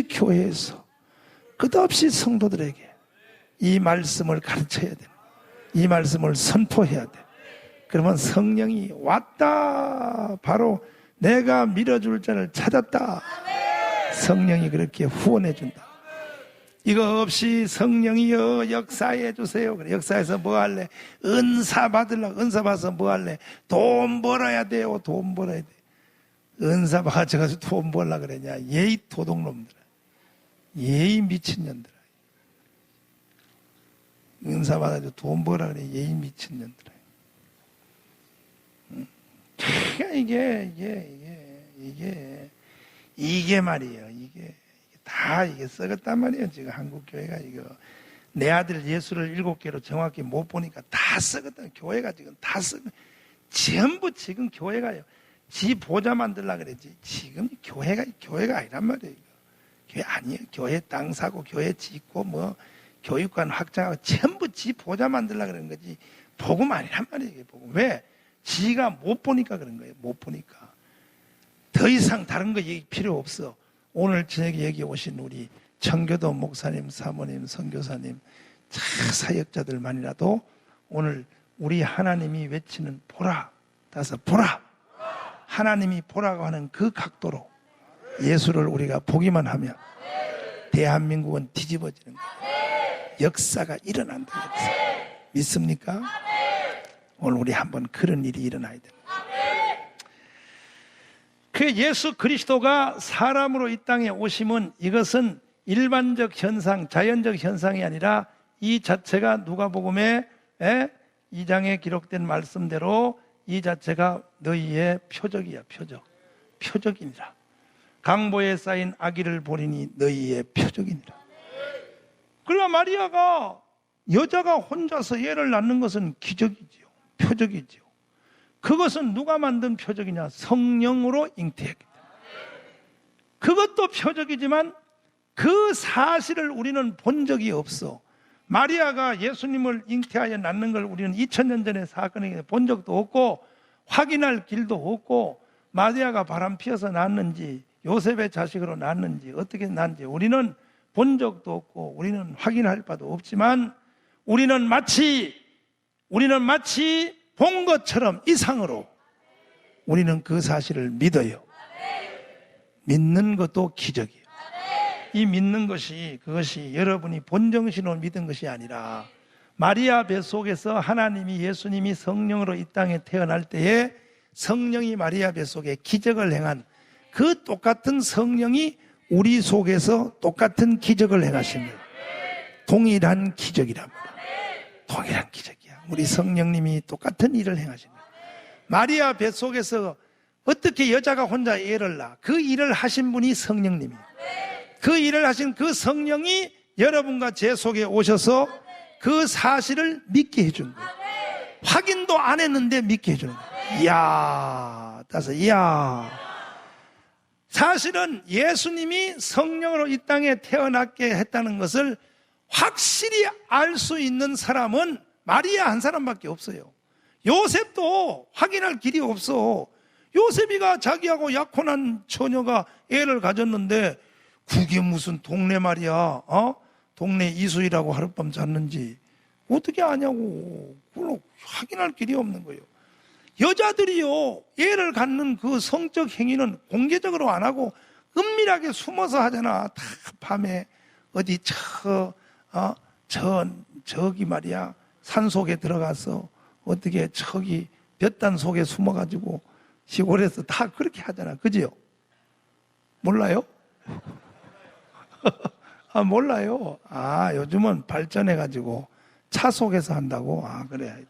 [SPEAKER 1] 교회에서 끝없이 성도들에게 이 말씀을 가르쳐야 돼. 이 말씀을 선포해야 돼. 그러면 성령이 왔다. 바로 내가 밀어줄 자를 찾았다. 성령이 그렇게 후원해 준다. 이거 없이 성령이여 역사해 주세요. 그래. 역사에서 뭐 할래? 은사 받으려고. 은사 받아서 뭐 할래? 돈 벌어야 돼요. 돈 벌어야 돼. 은사 받아가지고 돈 벌라 그러냐? 예의 도둑놈들아. 예의 미친년들아. 은사 받아가지고 돈 벌라 그래. 예의 미친년들아. 이게 말이에요. 이게 다 썩었단 말이에요. 지금 한국 교회가 이거 내 아들 예수를 7개로 정확히 못 보니까 다 썩었다. 교회가 지금 다 썩어. 전부 지금 교회가요. 지 보좌 만들라 그랬지. 지금 교회가 아니란 말이에요. 이거. 교회 아니에요. 교회 땅 사고 교회 짓고 뭐 교육관 확장하고 전부 지 보좌 만들라 그러는 거지. 복음 아니란 말이에요. 복음. 왜? 지가 못 보니까 그런 거예요. 못 보니까. 더 이상 다른 거 얘기 필요 없어. 오늘 저녁에 여기 오신 우리 청교도 목사님, 사모님, 선교사님, 사역자들만이라도 오늘 우리 하나님이 외치는 보라. 따라서 보라. 하나님이 보라고 하는 그 각도로 예수를 우리가 보기만 하면 대한민국은 뒤집어지는 거예요. 역사가 일어난다. 역사. 믿습니까? 오늘 우리 한번 그런 일이 일어나야 됩니다. 그 예수 그리스도가 사람으로 이 땅에 오심은 이것은 일반적 현상, 자연적 현상이 아니라 이 자체가 누가복음의 2장에 기록된 말씀대로 이 자체가 너희의 표적이야. 표적이니라. 강보에 쌓인 아기를 보리니 너희의 표적이니라. 그러나 마리아가 여자가 혼자서 애를 낳는 것은 기적이지요. 표적이지요. 그것은 누가 만든 표적이냐? 성령으로 잉태했기 때문에. 그것도 표적이지만 그 사실을 우리는 본 적이 없어. 마리아가 예수님을 잉태하여 낳는 걸 우리는 2000년 전의 사건이기 본 적도 없고 확인할 길도 없고 마리아가 바람 피워서 낳았는지 요셉의 자식으로 낳았는지 어떻게 낳았는지 우리는 본 적도 없고 우리는 확인할 바도 없지만 우리는 마치 본 것처럼 이상으로 우리는 그 사실을 믿어요. 믿는 것도 기적이에요. 이 믿는 그것이 여러분이 본정신으로 믿은 것이 아니라 마리아 뱃속에서 하나님이 예수님이 성령으로 이 땅에 태어날 때에 성령이 마리아 뱃속에 기적을 행한 그 똑같은 성령이 우리 속에서 똑같은 기적을 행하신 거예요. 동일한 기적이란 말이에요. 동일한 기적이야. 우리 성령님이 똑같은 일을 행하신 거예요. 마리아 뱃속에서 어떻게 여자가 혼자 애를 낳아? 그 일을 하신 분이 성령님이에요. 그 일을 하신 그 성령이 여러분과 제 속에 오셔서 그 사실을 믿게 해준 거예요. 확인도 안 했는데 믿게 해주는 거예요. 이야. 사실은 예수님이 성령으로 이 땅에 태어났게 했다는 것을 확실히 알 수 있는 사람은 마리아 한 사람밖에 없어요. 요셉도 확인할 길이 없어. 요셉이가 자기하고 약혼한 처녀가 애를 가졌는데 그게 무슨 동네 말이야. 동네 이수이라고 하룻밤 잤는지 어떻게 아냐고. 그걸 확인할 길이 없는 거예요. 여자들이요, 애를 갖는 그 성적 행위는 공개적으로 안 하고 은밀하게 숨어서 하잖아. 다 밤에 어디 저기 말이야, 산 속에 들어가서 어떻게 저기 볕단 속에 숨어가지고 시골에서 다 그렇게 하잖아. 그지요? 몰라요? 몰라요. 요즘은 발전해가지고 차 속에서 한다고? 그래.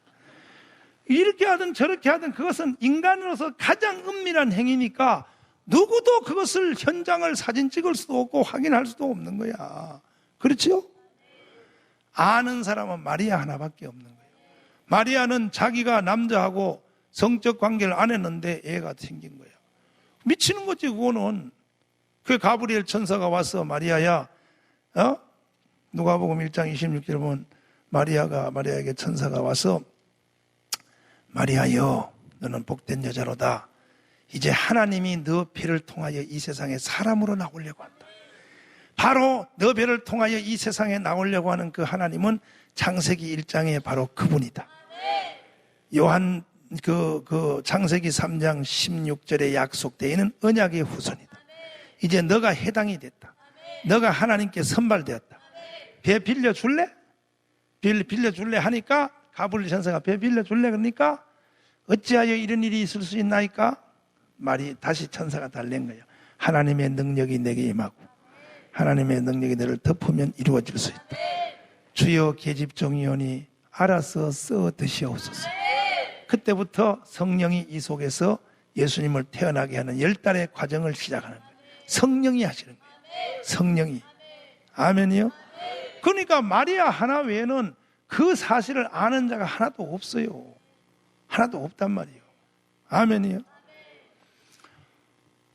[SPEAKER 1] 이렇게 하든 저렇게 하든 그것은 인간으로서 가장 은밀한 행위니까 누구도 그것을 현장을 사진 찍을 수도 없고 확인할 수도 없는 거야. 그렇지요? 아는 사람은 마리아 하나밖에 없는 거예요. 마리아는 자기가 남자하고 성적 관계를 안 했는데 애가 생긴 거야. 미치는 거지, 그거는. 그 가브리엘 천사가 와서 마리아야, 누가복음 1장 26절 보면 마리아에게 천사가 와서 마리아여, 너는 복된 여자로다. 이제 하나님이 너 배를 통하여 이 세상에 사람으로 나오려고 한다. 바로 너 배를 통하여 이 세상에 나오려고 하는 그 하나님은 창세기 1장에 바로 그분이다. 요한 그 창세기 3장 16절에 약속되어 있는 언약의 후손이다. 이제 너가 해당이 됐다. 너가 하나님께 선발되었다. 배 빌려줄래? 빌려줄래 하니까 가브리엘 천사가 배 빌려줄래? 그러니까 어찌하여 이런 일이 있을 수 있나이까? 말이 다시 천사가 달랜 거예요. 하나님의 능력이 내게 임하고 하나님의 능력이 너를 덮으면 이루어질 수 있다. 주여 계집종이오니 알아서 써 드시옵소서. 그때부터 성령이 이 속에서 예수님을 태어나게 하는 10달의 과정을 시작하는 거예요. 성령이 하시는 거예요. 성령이. 아멘이요? 그러니까 마리아 하나 외에는 그 사실을 아는 자가 하나도 없어요. 하나도 없단 말이에요. 아멘이요?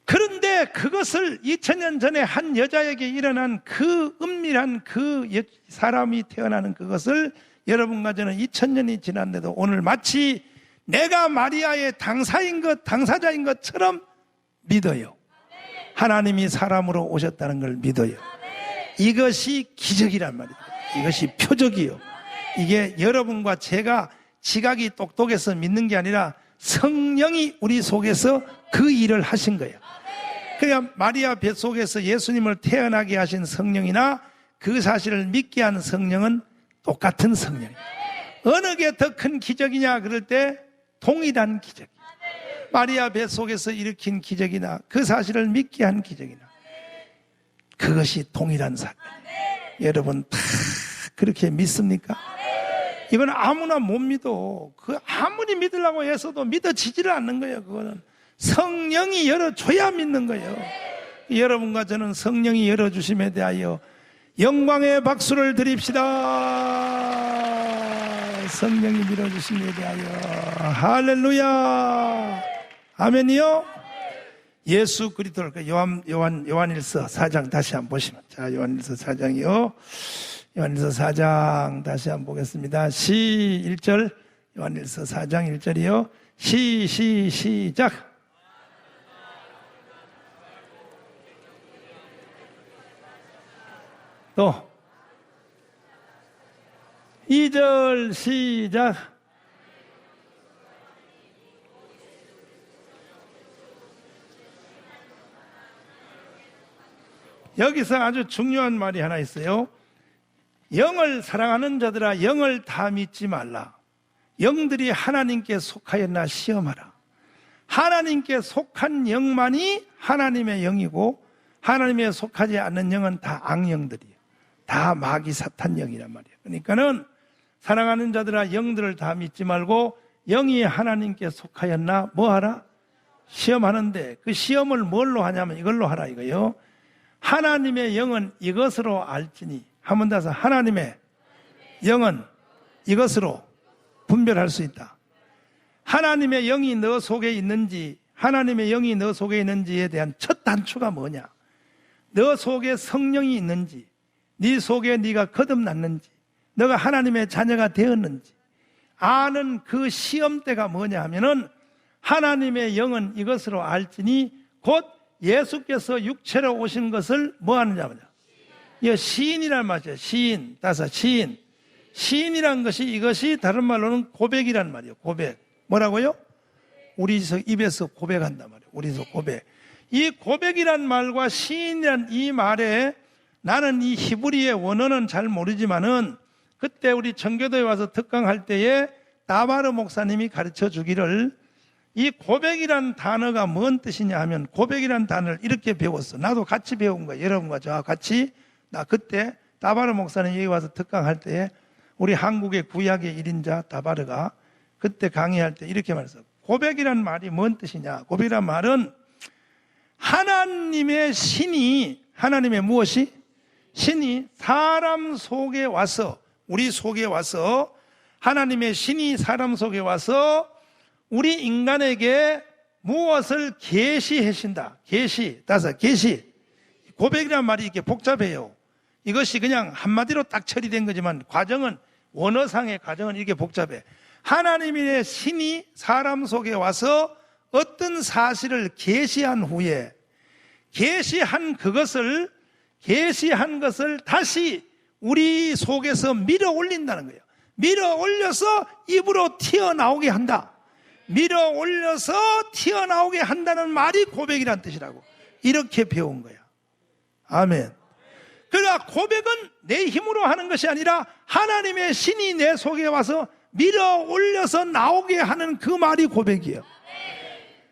[SPEAKER 1] 그런데 그것을 2000년 전에 한 여자에게 일어난 그 은밀한 그 사람이 태어나는 그것을 여러분과 저는 2000년이 지났는데도 오늘 마치 내가 마리아의 당사자인 것처럼 믿어요. 하나님이 사람으로 오셨다는 걸 믿어요. 이것이 기적이란 말이에요. 이것이 표적이요. 이게 여러분과 제가 지각이 똑똑해서 믿는 게 아니라 성령이 우리 속에서 그 일을 하신 거예요. 그러니까 마리아 뱃속에서 예수님을 태어나게 하신 성령이나 그 사실을 믿게 하는 성령은 똑같은 성령이에요. 어느 게 더 큰 기적이냐 그럴 때 동일한 기적. 마리아 뱃속에서 일으킨 기적이나 그 사실을 믿게 한 기적이나 그것이 동일한 사건이에요. 여러분 다 그렇게 믿습니까? 이건 아무나 못 믿어. 그 아무리 믿으려고 해서도 믿어지지를 않는 거예요. 그거는 성령이 열어줘야 믿는 거예요. 여러분과 저는 성령이 열어주심에 대하여 영광의 박수를 드립시다. 성령이 밀어주심에 대하여 할렐루야. 아멘이요. 예수 그리스도를 요한일서 4장 다시 한번 보시면, 자, 요한일서 4장이요. 요한일서 4장 다시 한번 보겠습니다. 1절, 요한일서 4장 1절이요. 시작. 또 2절 시작. 여기서 아주 중요한 말이 하나 있어요. 영을 사랑하는 자들아 영을 다 믿지 말라. 영들이 하나님께 속하였나 시험하라. 하나님께 속한 영만이 하나님의 영이고 하나님에 속하지 않는 영은 다 악영들이에요. 다 마귀 사탄 영이란 말이에요. 그러니까는 사랑하는 자들아 영들을 다 믿지 말고 영이 하나님께 속하였나 뭐 하라? 시험하는데 그 시험을 뭘로 하냐면 이걸로 하라 이거요. 하나님의 영은 이것으로 알지니, 한 번 더 해서 하나님의 영은 이것으로 분별할 수 있다. 하나님의 영이 너 속에 있는지, 하나님의 영이 너 속에 있는지에 대한 첫 단추가 뭐냐? 너 속에 성령이 있는지, 네 속에 네가 거듭났는지, 너가 하나님의 자녀가 되었는지 아는 그 시험대가 뭐냐 하면은 하나님의 영은 이것으로 알지니 곧 예수께서 육체로 오신 것을 뭐 하느냐. 이 시인이란 말이에요. 시인, 다사 시인. 시인이란 것이 이것이 다른 말로는 고백이란 말이에요. 고백. 뭐라고요? 우리 입에서 고백한단 말이에요. 우리서 고백. 이 고백이란 말과 시인이란 이 말에 나는 이 히브리의 원어는 잘 모르지만은 그때 우리 전교도에 와서 특강할 때에 다바르 목사님이 가르쳐 주기를 이 고백이란 단어가 뭔 뜻이냐 하면 고백이란 단어를 이렇게 배웠어. 나도 같이 배운 거야. 여러분과 저와 같이. 나 그때 다바르 목사님 여기 와서 특강할 때에 우리 한국의 구약의 1인자 다바르가 그때 강의할 때 이렇게 말했어. 고백이란 말이 뭔 뜻이냐. 고백이란 말은 하나님의 신이, 하나님의 무엇이? 신이 사람 속에 와서, 우리 속에 와서, 하나님의 신이 사람 속에 와서 우리 인간에게 무엇을 계시하신다. 계시, 다섯, 계시. 고백이란 말이 이렇게 복잡해요. 이것이 그냥 한마디로 딱 처리된 거지만 과정은, 원어상의 과정은 이렇게 복잡해. 하나님의 신이 사람 속에 와서 어떤 사실을 계시한 후에 계시한 것을 다시 우리 속에서 밀어 올린다는 거예요. 밀어 올려서 입으로 튀어나오게 한다. 밀어 올려서 튀어나오게 한다는 말이 고백이란 뜻이라고. 이렇게 배운 거야. 아멘. 그러니까 고백은 내 힘으로 하는 것이 아니라 하나님의 신이 내 속에 와서 밀어 올려서 나오게 하는 그 말이 고백이에요.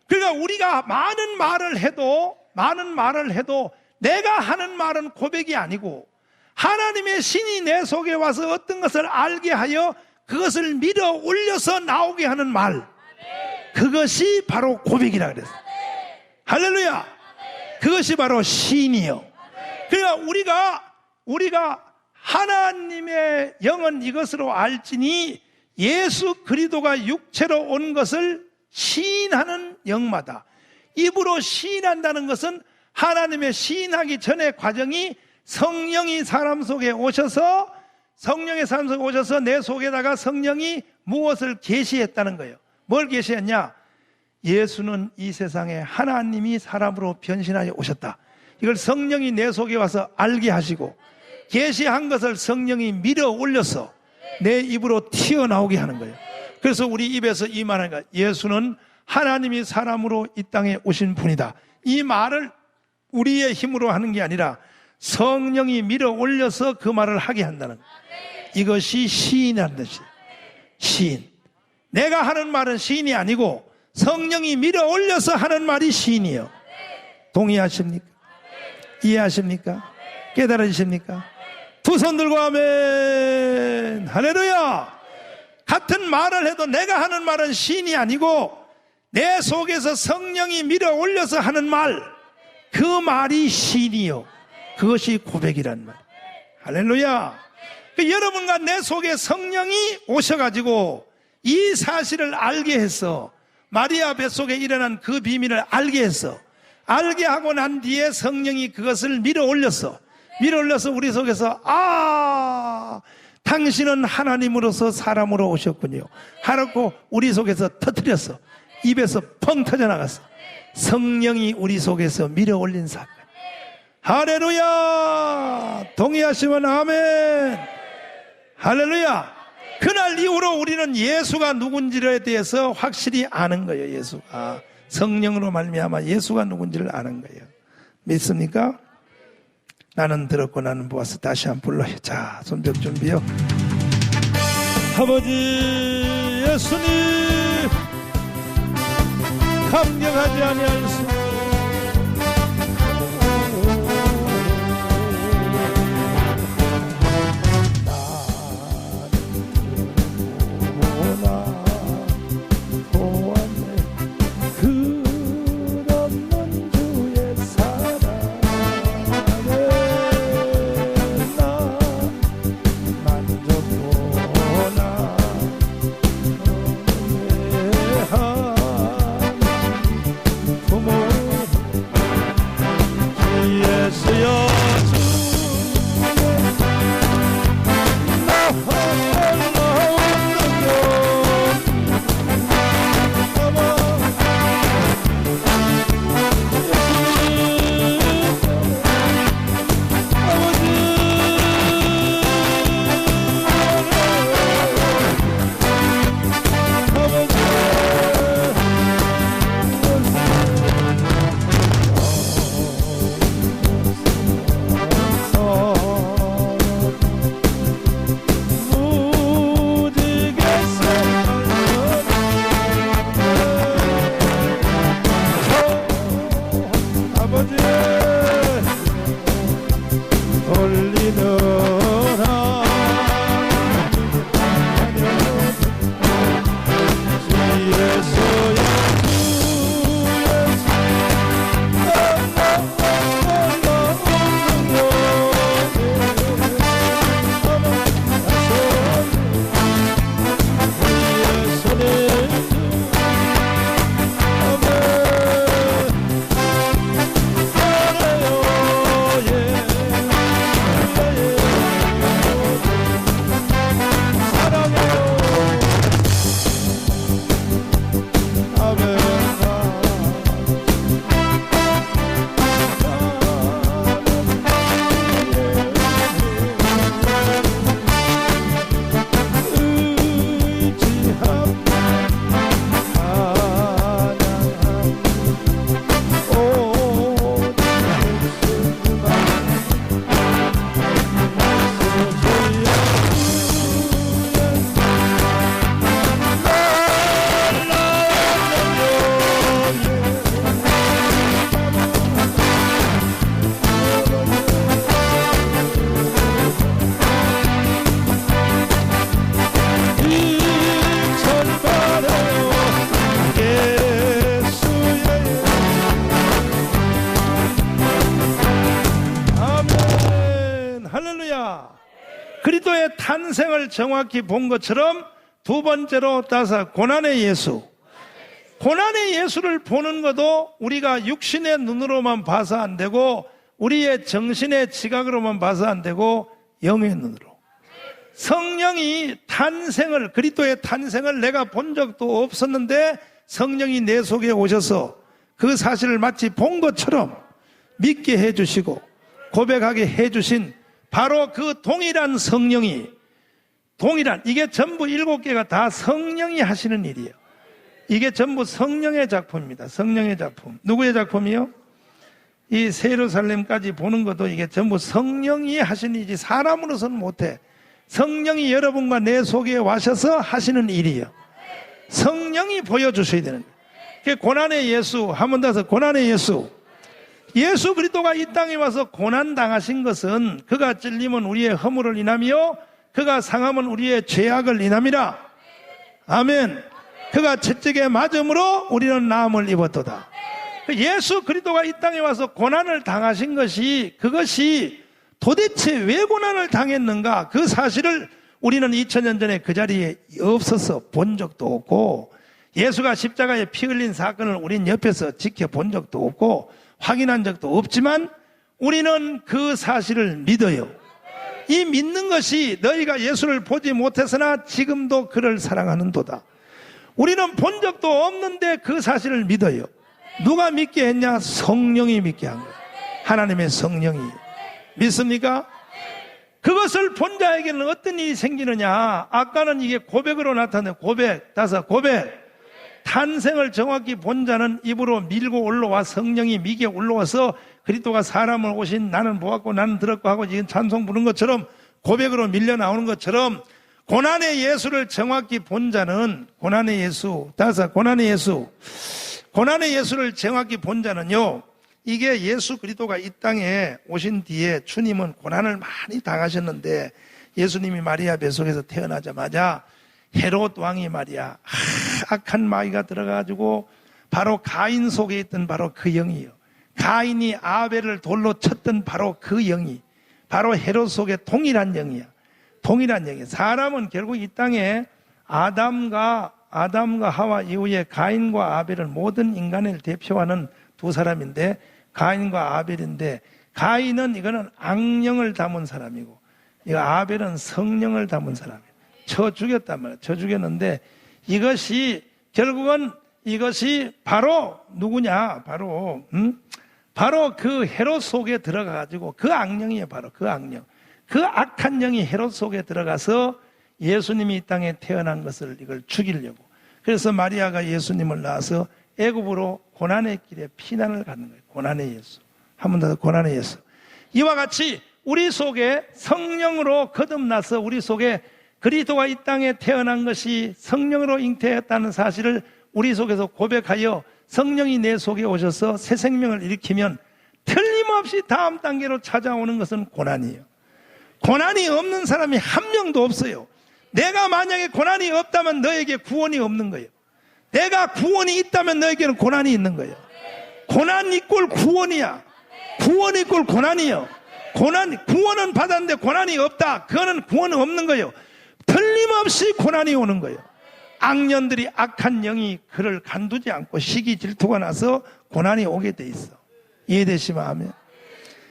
[SPEAKER 1] 그러니까 우리가 많은 말을 해도 내가 하는 말은 고백이 아니고 하나님의 신이 내 속에 와서 어떤 것을 알게 하여 그것을 밀어 올려서 나오게 하는 말, 그것이 바로 고백이라 그랬어요. 할렐루야. 그것이 바로 시인이요. 그러니까 우리가 하나님의 영은 이것으로 알지니 예수 그리스도가 육체로 온 것을 시인하는 영마다. 입으로 시인한다는 것은 하나님의 시인하기 전의 과정이 성령이 사람 속에 오셔서 내 속에다가 성령이 무엇을 계시했다는 거예요. 뭘 계시했냐? 예수는 이 세상에 하나님이 사람으로 변신하여 오셨다. 이걸 성령이 내 속에 와서 알게 하시고 계시한 것을 성령이 밀어 올려서 내 입으로 튀어나오게 하는 거예요. 그래서 우리 입에서 이 말하니까 예수는 하나님이 사람으로 이 땅에 오신 분이다. 이 말을 우리의 힘으로 하는 게 아니라 성령이 밀어 올려서 그 말을 하게 한다는 거예요. 이것이 시인이라는 뜻이에요. 시인. 내가 하는 말은 시인이 아니고 성령이 밀어 올려서 하는 말이 시인이에요. 동의하십니까? 이해하십니까? 깨달으십니까? 두 손 들고 아멘. 할렐루야. 같은 말을 해도 내가 하는 말은 시인이 아니고 내 속에서 성령이 밀어 올려서 하는 말, 그 말이 시인이요. 그것이 고백이란 말. 할렐루야. 여러분과 내 속에 성령이 오셔가지고 이 사실을 알게 했어. 마리아 뱃속에 일어난 그 비밀을 알게 했어. 알게 하고 난 뒤에 성령이 그것을 밀어 올렸어. 밀어 올려서 우리 속에서 당신은 하나님으로서 사람으로 오셨군요 하고 우리 속에서 터뜨렸어. 입에서 펑 터져나갔어. 성령이 우리 속에서 밀어 올린 사건. 할렐루야. 동의하시면 아멘. 할렐루야. 그날 이후로 우리는 예수가 누군지에 대해서 확실히 아는 거예요. 예수가 성령으로 말미암아 예수가 누군지를 아는 거예요. 믿습니까? 나는 들었고 나는 보아서 다시 한번 불러요. 자, 손뼉 준비요. 아버지 예수님, 감격하지 아니할 수 como 그리스도의 탄생을 정확히 본 것처럼 두 번째로 고난의 예수. 고난의 예수를 보는 것도 우리가 육신의 눈으로만 봐서 안 되고 우리의 정신의 지각으로만 봐서 안 되고 영의 눈으로. 성령이 그리스도의 탄생을 내가 본 적도 없었는데 성령이 내 속에 오셔서 그 사실을 마치 본 것처럼 믿게 해주시고 고백하게 해주신 바로 그 동일한 성령이 이게 전부 7개가 다 성령이 하시는 일이에요. 이게 전부 성령의 작품입니다. 성령의 작품. 누구의 작품이요? 이 새 예루살렘까지 보는 것도 이게 전부 성령이 하시는 일이지 사람으로서는 못해. 성령이 여러분과 내 속에 와셔서 하시는 일이에요. 성령이 보여주셔야 되는 거예요. 고난의 예수, 한 번 더서 고난의 예수. 예수 그리스도가 이 땅에 와서 고난 당하신 것은 그가 찔림은 우리의 허물을 인하며 그가 상함은 우리의 죄악을 인함이라. 아멘. 그가 채찍에 맞음으로 우리는 나음을 입었도다. 예수 그리스도가 이 땅에 와서 고난을 당하신 그것이 도대체 왜 고난을 당했는가? 그 사실을 우리는 2000년 전에 그 자리에 없어서 본 적도 없고 예수가 십자가에 피 흘린 사건을 우린 옆에서 지켜본 적도 없고 확인한 적도 없지만 우리는 그 사실을 믿어요. 이 믿는 것이 너희가 예수를 보지 못했으나 지금도 그를 사랑하는도다. 우리는 본 적도 없는데 그 사실을 믿어요. 누가 믿게 했냐? 성령이 믿게 한 거예요. 하나님의 성령이. 믿습니까? 그것을 본 자에게는 어떤 일이 생기느냐? 아까는 이게 고백으로 나타내. 고백. 탄생을 정확히 본 자는 입으로 밀고 올라와 성령이 미게 올라와서 그리스도가 사람을 오신 나는 보았고 나는 들었고 하고 지금 찬송 부른 것처럼 고백으로 밀려 나오는 것처럼 고난의 예수를 정확히 본 자는 고난의 예수를 정확히 본 자는요, 이게 예수 그리스도가 이 땅에 오신 뒤에 주님은 고난을 많이 당하셨는데 예수님이 마리아 뱃속에서 태어나자마자 헤롯 왕이 말이야 악한 마귀가 들어가가지고 바로 가인 속에 있던 바로 그 영이요, 가인이 아벨을 돌로 쳤던 바로 그 영이 바로 헤롯 속에 동일한 영이야. 사람은 결국 이 땅에 아담과 하와 이후에 가인과 아벨을 모든 인간을 대표하는 두 사람인데 가인과 아벨인데 가인은 이거는 악령을 담은 사람이고 이거 아벨은 성령을 담은 사람이에요. 쳐 죽였단 말이에요. 쳐 죽였는데 이것이 결국은 이것이 바로 누구냐? 바로 그 헤롯 속에 들어가가지고 그 악령이에요. 바로 그 악령. 그 악한 영이 헤롯 속에 들어가서 예수님이 이 땅에 태어난 것을 이걸 죽이려고. 그래서 마리아가 예수님을 낳아서 애굽으로 고난의 길에 피난을 가는 거예요. 고난의 예수. 한 번 더 고난의 예수. 이와 같이 우리 속에 성령으로 거듭나서 우리 속에 그리스도가 이 땅에 태어난 것이 성령으로 잉태했다는 사실을 우리 속에서 고백하여 성령이 내 속에 오셔서 새 생명을 일으키면 틀림없이 다음 단계로 찾아오는 것은 고난이에요. 고난이 없는 사람이 한 명도 없어요. 내가 만약에 고난이 없다면 너에게 구원이 없는 거예요. 내가 구원이 있다면 너에게는 고난이 있는 거예요. 고난 이꼴 구원이야. 구원 이꼴 고난이요. 구원은 받았는데 고난이 없다. 그거는 구원은 없는 거예요. 틀림없이 고난이 오는 거예요. 악년들이 악한 영이 그를 간두지 않고 시기 질투가 나서 고난이 오게 돼 있어. 이해되시면 아멘.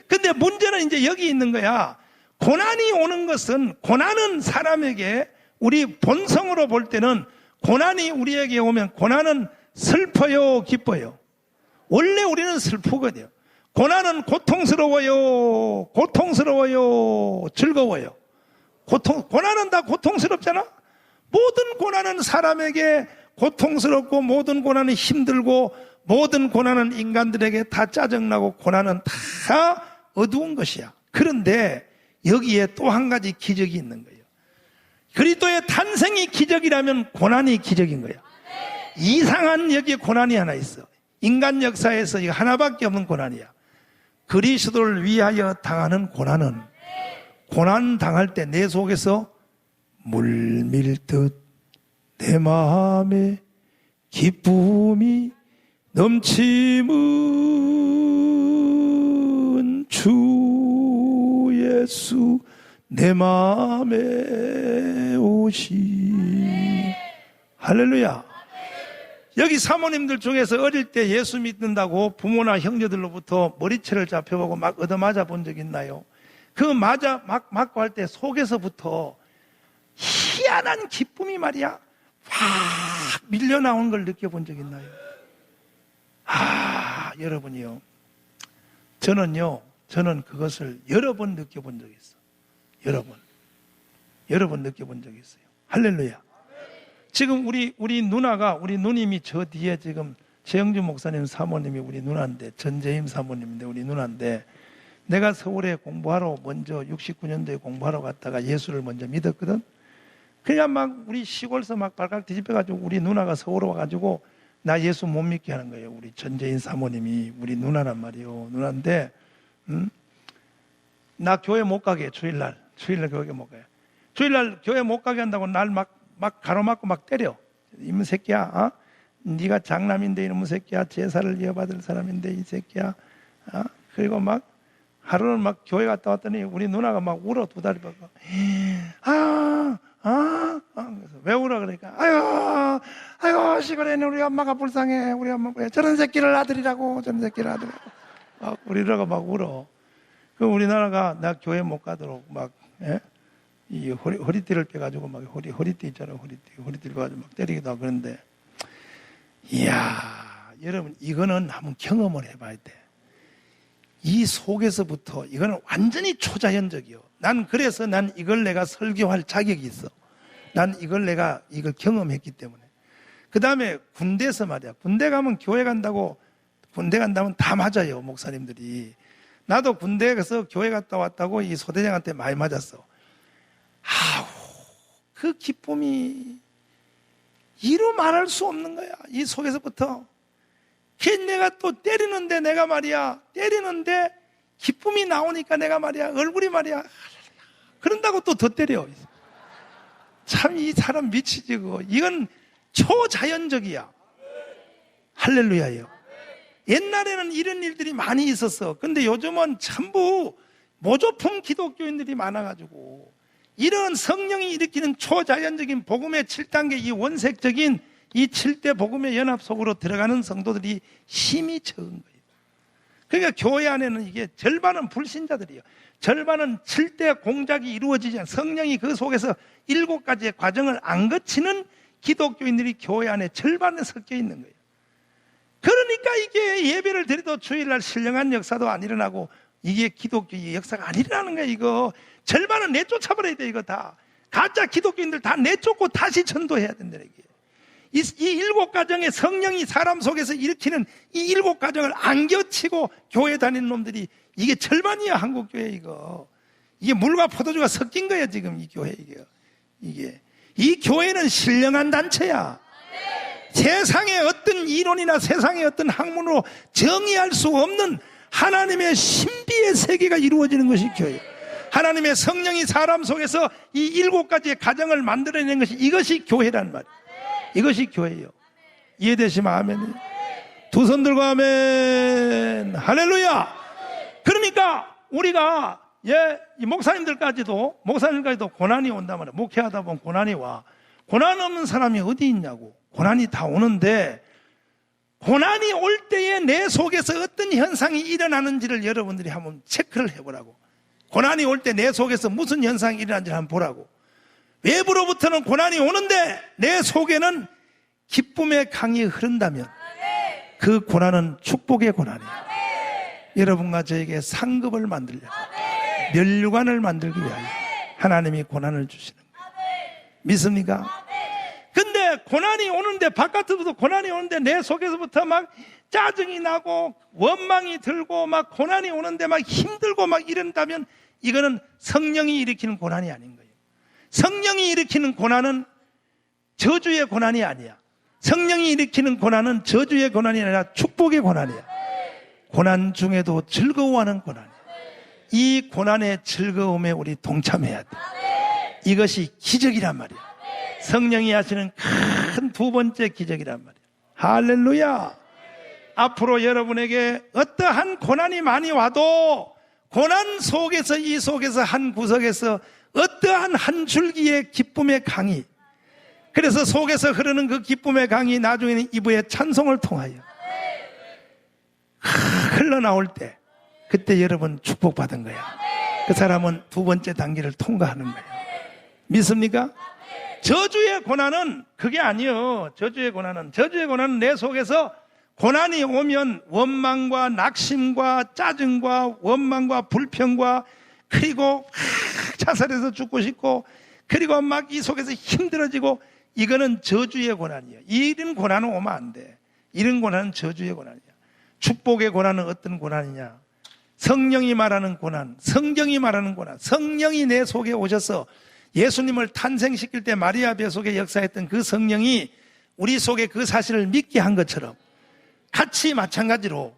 [SPEAKER 1] 근데 문제는 이제 여기 있는 거야. 고난이 오는 것은, 고난은 사람에게 우리 본성으로 볼 때는 고난이 우리에게 오면 고난은 슬퍼요, 기뻐요? 원래 우리는 슬프거든요. 고난은 고통스러워요, 즐거워요. 고난은 다 고통스럽잖아? 모든 고난은 사람에게 고통스럽고 모든 고난은 힘들고 모든 고난은 인간들에게 다 짜증나고 고난은 다 어두운 것이야. 그런데 여기에 또 한 가지 기적이 있는 거예요. 그리스도의 탄생이 기적이라면 고난이 기적인 거야. 이상한 여기에 고난이 하나 있어. 인간 역사에서 이거 하나밖에 없는 고난이야. 그리스도를 위하여 당하는 고난은 고난 당할 때 내 속에서 물밀듯 내 마음에 기쁨이 넘치는 주 예수 내 마음에 오시. 할렐루야. 여기 사모님들 중에서 어릴 때 예수 믿는다고 부모나 형제들로부터 머리채를 잡혀보고 막 얻어맞아 본 적 있나요? 그 맞고 할 때 속에서부터 희한한 기쁨이 말이야 확 밀려나오는 걸 느껴본 적 있나요? 여러분이요, 저는 그것을 여러 번 느껴본 적이 있어. 여러 번 느껴본 적이 있어요. 할렐루야. 지금 우리 누님이 저 뒤에 지금 최영준 목사님 사모님이 우리 누나인데, 전재임 사모님인데 우리 누나인데, 내가 서울에 공부하러 먼저 69년도에 공부하러 갔다가 예수를 먼저 믿었거든. 그냥 막 우리 시골에서 막 발칵 뒤집혀가지고 우리 누나가 서울 와가지고 나 예수 못 믿게 하는 거예요. 우리 전재인 사모님이 우리 누나란 말이요. 누나인데, 나 교회 못 가게, 주일날 교회 못 가요. 주일날 교회 못 가게 한다고 날 막 가로막고 막 때려. 이놈 새끼야, 네가 장남인데 이놈 새끼야, 제사를 이어받을 사람인데 이 새끼야, 그리고 막 하루는 막 교회 갔다 왔더니 우리 누나가 막 울어, 두 다리 뻗고. 그래서 왜 울어? 그러니까 아이고 시골에 있는 우리 엄마가 불쌍해. 우리 엄마 왜 저런 새끼를 아들이라고, 우리 누나가 막 울어. 그 우리나라가 나 교회 못 가도록 막, 이 허리띠를 빼가지고 막 허리띠 있잖아요. 허리띠를 가지고 막 때리기도 하고. 그런데 이야, 여러분, 이거는 한번 경험을 해봐야 돼. 이 속에서부터 이거는 완전히 초자연적이요. 그래서 이걸 내가 설교할 자격이 있어. 이걸 경험했기 때문에. 그 다음에 군대에서 말이야. 군대 가면 교회 간다고, 군대 간다면 다 맞아요, 목사님들이. 나도 군대에 가서 교회 갔다 왔다고 이 소대장한테 많이 맞았어. 그 기쁨이 이루 말할 수 없는 거야. 이 속에서부터. 내가 또 때리는데 기쁨이 나오니까 내가 말이야, 얼굴이 말이야, 그런다고 또 더 때려. 참 이 사람 미치지 그거. 이건 초자연적이야. 할렐루야예요. 옛날에는 이런 일들이 많이 있었어. 근데 요즘은 전부 모조품 기독교인들이 많아가지고 이런 성령이 일으키는 초자연적인 복음의 7단계, 이 원색적인 이 7대 복음의 연합 속으로 들어가는 성도들이 힘이 적은 거예요. 그러니까 교회 안에는 이게 절반은 불신자들이에요. 절반은 7대 공작이 이루어지지 않은, 성령이 그 속에서 7가지의 과정을 안 거치는 기독교인들이 교회 안에 절반에 섞여 있는 거예요. 그러니까 이게 예배를 드려도 주일날 신령한 역사도 안 일어나고 이게 기독교의 역사가 안 일어나는 거야. 이거 절반은 내쫓아버려야 돼. 이거 다 가짜 기독교인들 다 내쫓고 다시 전도해야 된다. 이게 이 7가정의 성령이 사람 속에서 일으키는 이 7가정을 안 겹치고 교회 다니는 놈들이 이게 절반이야. 한국교회 이게 물과 포도주가 섞인 거야. 지금 이 교회 이게 이 교회는 신령한 단체야. 세상의 어떤 이론이나 세상의 어떤 학문으로 정의할 수 없는 하나님의 신비의 세계가 이루어지는 것이 교회예요. 하나님의 성령이 사람 속에서 이 7가지의 가정을 만들어내는 것이, 이것이 교회란 말이에요. 이것이 교회예요. 이해되시면 아멘. 두 손 들고 아멘. 할렐루야. 그러니까 우리가 이 목사님들까지도 고난이 온단 말이에요. 목회하다 보면 고난이 와. 고난 없는 사람이 어디 있냐고. 고난이 다 오는데, 고난이 올 때에 내 속에서 어떤 현상이 일어나는지를 여러분들이 한번 체크를 해보라고. 고난이 올 때 내 속에서 무슨 현상이 일어나는지 한번 보라고. 외부로부터는 고난이 오는데 내 속에는 기쁨의 강이 흐른다면 그 고난은 축복의 고난이에요. 여러분과 저에게 상급을 만들려고, 면류관을 만들기 위하여 하나님이 고난을 주시는 거예요. 믿습니까? 근데 고난이 오는데, 바깥으로부터 고난이 오는데 내 속에서부터 막 짜증이 나고 원망이 들고 막 고난이 오는데 막 힘들고 막 이런다면 이거는 성령이 일으키는 고난이 아닌 거예요. 성령이 일으키는 고난은 저주의 고난이 아니야. 성령이 일으키는 고난은 저주의 고난이 아니라 축복의 고난이야. 고난 중에도 즐거워하는 고난이야. 이 고난의 즐거움에 우리 동참해야 돼. 이것이 기적이란 말이야. 성령이 하시는 큰 두 번째 기적이란 말이야. 할렐루야. 앞으로 여러분에게 어떠한 고난이 많이 와도 고난 속에서, 이 속에서 한 구석에서 어떠한 한 줄기의 기쁨의 강이, 그래서 속에서 흐르는 그 기쁨의 강이 나중에는 이브의 찬송을 통하여 흘러나올 때, 그때 여러분 축복받은 거야. 그 사람은 두 번째 단계를 통과하는 거예요. 믿습니까? 저주의 고난은 그게 아니요. 저주의 고난은 내 속에서 고난이 오면 원망과 낙심과 짜증과 원망과 불평과, 그리고 자살해서 죽고 싶고, 그리고 막 이 속에서 힘들어지고, 이거는 저주의 고난이에요. 이런 고난은 오면 안 돼. 이런 고난은 저주의 고난이야. 축복의 고난은 어떤 고난이냐? 성령이 말하는 고난, 성경이 말하는 고난. 성령이 내 속에 오셔서 예수님을 탄생시킬 때 마리아 배 속에 역사했던 그 성령이 우리 속에 그 사실을 믿게 한 것처럼, 마치 마찬가지로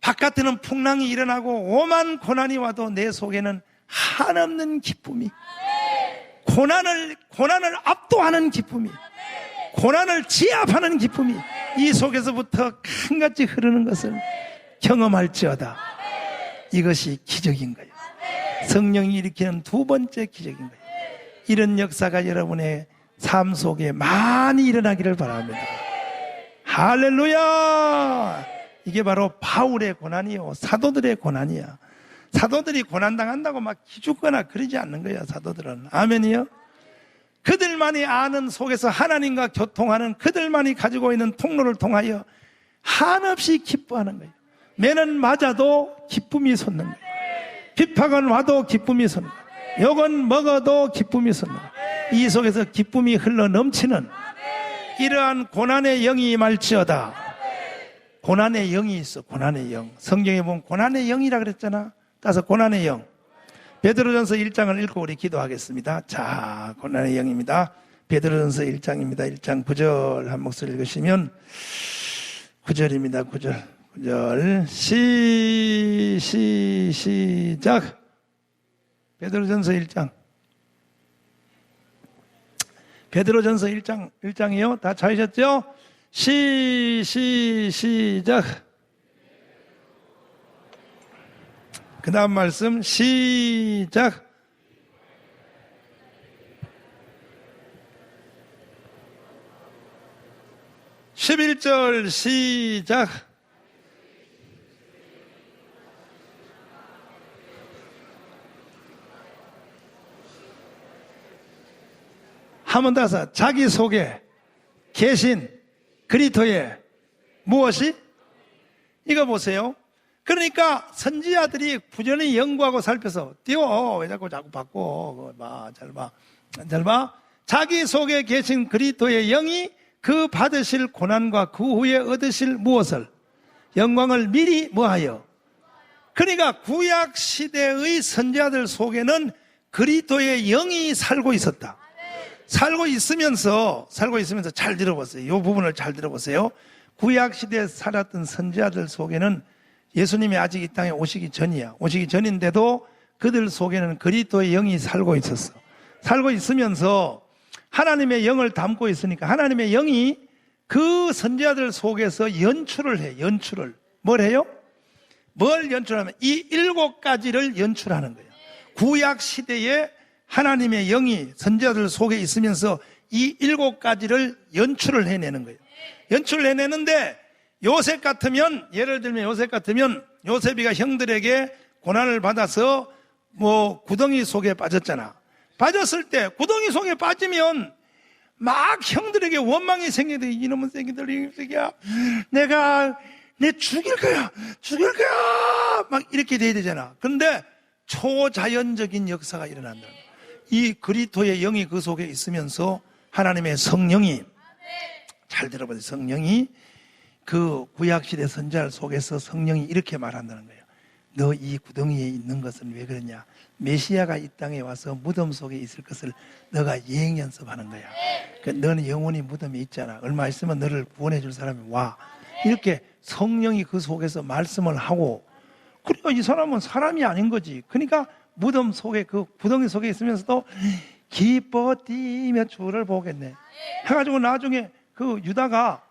[SPEAKER 1] 바깥에는 풍랑이 일어나고 오만 고난이 와도 내 속에는 한없는 기쁨이, 고난을 압도하는 기쁨이, 고난을 지압하는 기쁨이 이 속에서부터 한같이 흐르는 것을 경험할지어다. 이것이 기적인 거예요. 성령이 일으키는 두 번째 기적인 거예요. 이런 역사가 여러분의 삶 속에 많이 일어나기를 바랍니다. 할렐루야! 이게 바로 바울의 고난이요, 사도들의 고난이야. 사도들이 고난당한다고 막 기죽거나 그러지 않는 거야. 사도들은. 아멘이요? 그들만이 아는 속에서 하나님과 교통하는, 그들만이 가지고 있는 통로를 통하여 한없이 기뻐하는 거예요. 매는 맞아도 기쁨이 솟는 거예요. 비박은 와도 기쁨이 솟는 거예요. 욕은 먹어도 기쁨이 솟는 거예요. 이 속에서 기쁨이 흘러 넘치는 이러한 고난의 영이 임할지어다. 고난의 영이 있어. 고난의 영. 성경에 보면 고난의 영이라 그랬잖아. 따라서 고난의 영. 베드로전서 1장을 읽고 우리 기도하겠습니다. 자, 고난의 영입니다. 베드로전서 1장입니다. 1장 9절 한 목소리 읽으시면, 9절입니다. 9절 시작. 베드로전서 1장. 베드로전서 1장이요. 다 찾으셨죠? 시작. 그 다음 말씀 시작. (11절) 시작. 한 번 더 해서, 자기 속에 계신 그리스도의 무엇이? 이거 보세요. 그러니까 선지자들이 부전히 연구하고 살펴서, 왜 자꾸 바꿔? 잘 봐. 자기 속에 계신 그리스도의 영이 그 받으실 고난과 그 후에 얻으실 무엇을? 영광을 미리 뭐하여? 그러니까 구약 시대의 선지자들 속에는 그리스도의 영이 살고 있었다. 살고 있으면서 잘 들어보세요. 이 부분을 잘 들어보세요. 구약 시대에 살았던 선지자들 속에는 예수님이 아직 이 땅에 오시기 전인데도 그들 속에는 그리스도의 영이 살고 있었어. 살고 있으면서 하나님의 영을 담고 있으니까 하나님의 영이 그 선지자들 속에서 연출을 해. 뭘 해요? 뭘 연출하면 이 7가지를 연출하는 거예요. 구약 시대에 하나님의 영이 선지자들 속에 있으면서 이 7가지를 연출을 해내는 거예요. 연출을 해내는데, 예를 들면 요셉 같으면 요셉이가 형들에게 고난을 받아서 구덩이 속에 빠졌잖아. 빠졌을 때 구덩이 속에 빠지면 막 형들에게 원망이 생기는데, 이놈은 새끼들, 이 새끼야, 내 죽일 거야 막 이렇게 돼야 되잖아. 그런데 초자연적인 역사가 일어난다는 거야. 이 그리스도의 영이 그 속에 있으면서 하나님의 성령이, 잘 들어보세요. 성령이 그 구약시대 선지자 속에서 성령이 이렇게 말한다는 거예요. 너 이 구덩이에 있는 것은 왜 그러냐? 메시아가 이 땅에 와서 무덤 속에 있을 것을 너가 예행연습하는 거야. 그러니까 너는 영원히 무덤에 있잖아. 얼마 있으면 너를 구원해 줄 사람이 와. 이렇게 성령이 그 속에서 말씀을 하고, 그러니까 이 사람은 사람이 아닌 거지. 그러니까 무덤 속에, 그 구덩이 속에 있으면서도 기뻐 뛰며 주를 보겠네 해가지고, 나중에 그 유다가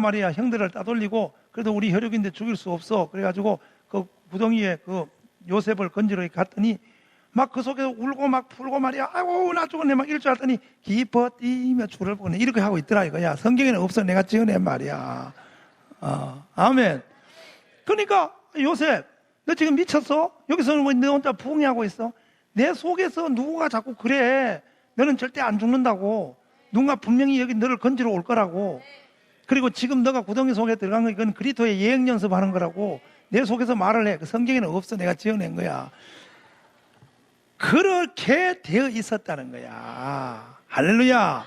[SPEAKER 1] 말이야, 형들을 따돌리고, 그래도 우리 혈육인데 죽일 수 없어. 그래가지고 그 구덩이에 그 요셉을 건지러 갔더니 막 그 속에서 울고 막 풀고 말이야. 아이고 나 죽었네 막 이럴 줄 알았더니 기뻐뛰며 주를 보네 이렇게 하고 있더라 이거야. 성경에는 없어. 내가 지어낸 말이야. 아멘. 그러니까 요셉 너 지금 미쳤어? 여기서는 뭐 너 혼자 부흥하고 있어? 내 속에서 누가 자꾸 그래. 너는 절대 안 죽는다고. 누군가 분명히 여기 너를 건지러 올 거라고. 그리고 지금 너가 구덩이 속에 들어간 거 이건 그리스도의 예행 연습하는 거라고. 내 속에서 말을 해. 그 성경에는 없어. 내가 지어낸 거야. 그렇게 되어 있었다는 거야. 할렐루야.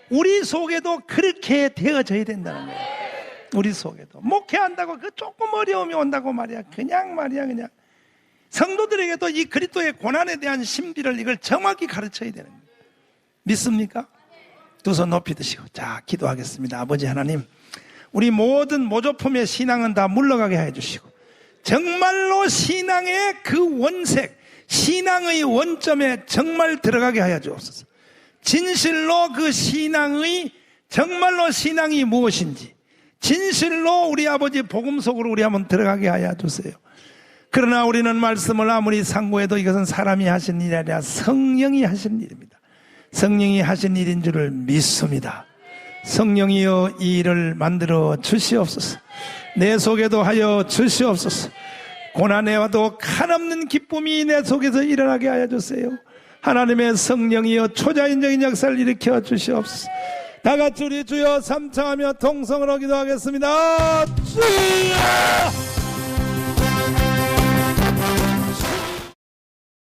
[SPEAKER 1] 우리 속에도 그렇게 되어져야 된다는 거야. 우리 속에도 목회한다고 그 조금 어려움이 온다고 말이야. 그냥 성도들에게도 이 그리스도의 고난에 대한 신비를 이걸 정확히 가르쳐야 되는 거예요. 믿습니까? 두 손 높이 드시고 자 기도하겠습니다. 아버지 하나님, 우리 모든 모조품의 신앙은 다 물러가게 해주시고 정말로 신앙의 그 원색, 신앙의 원점에 정말 들어가게 하여 주옵소서. 진실로 그 신앙의 정말로 신앙이 무엇인지 진실로 우리 아버지 복음 속으로 우리 한번 들어가게 하여 주세요. 그러나 우리는 말씀을 아무리 상고해도 이것은 사람이 하신 일이 아니라 성령이 하신 일입니다. 성령이 하신 일인 줄을 믿습니다. 성령이여 이 일을 만들어 주시옵소서. 내 속에도 하여 주시옵소서. 고난에 와도 한없는 기쁨이 내 속에서 일어나게 하여 주세요. 하나님의 성령이여 초자연적인 역사를 일으켜 주시옵소서. 다 같이 우리 주여 삼창하며 통성으로 기도하겠습니다. 주여!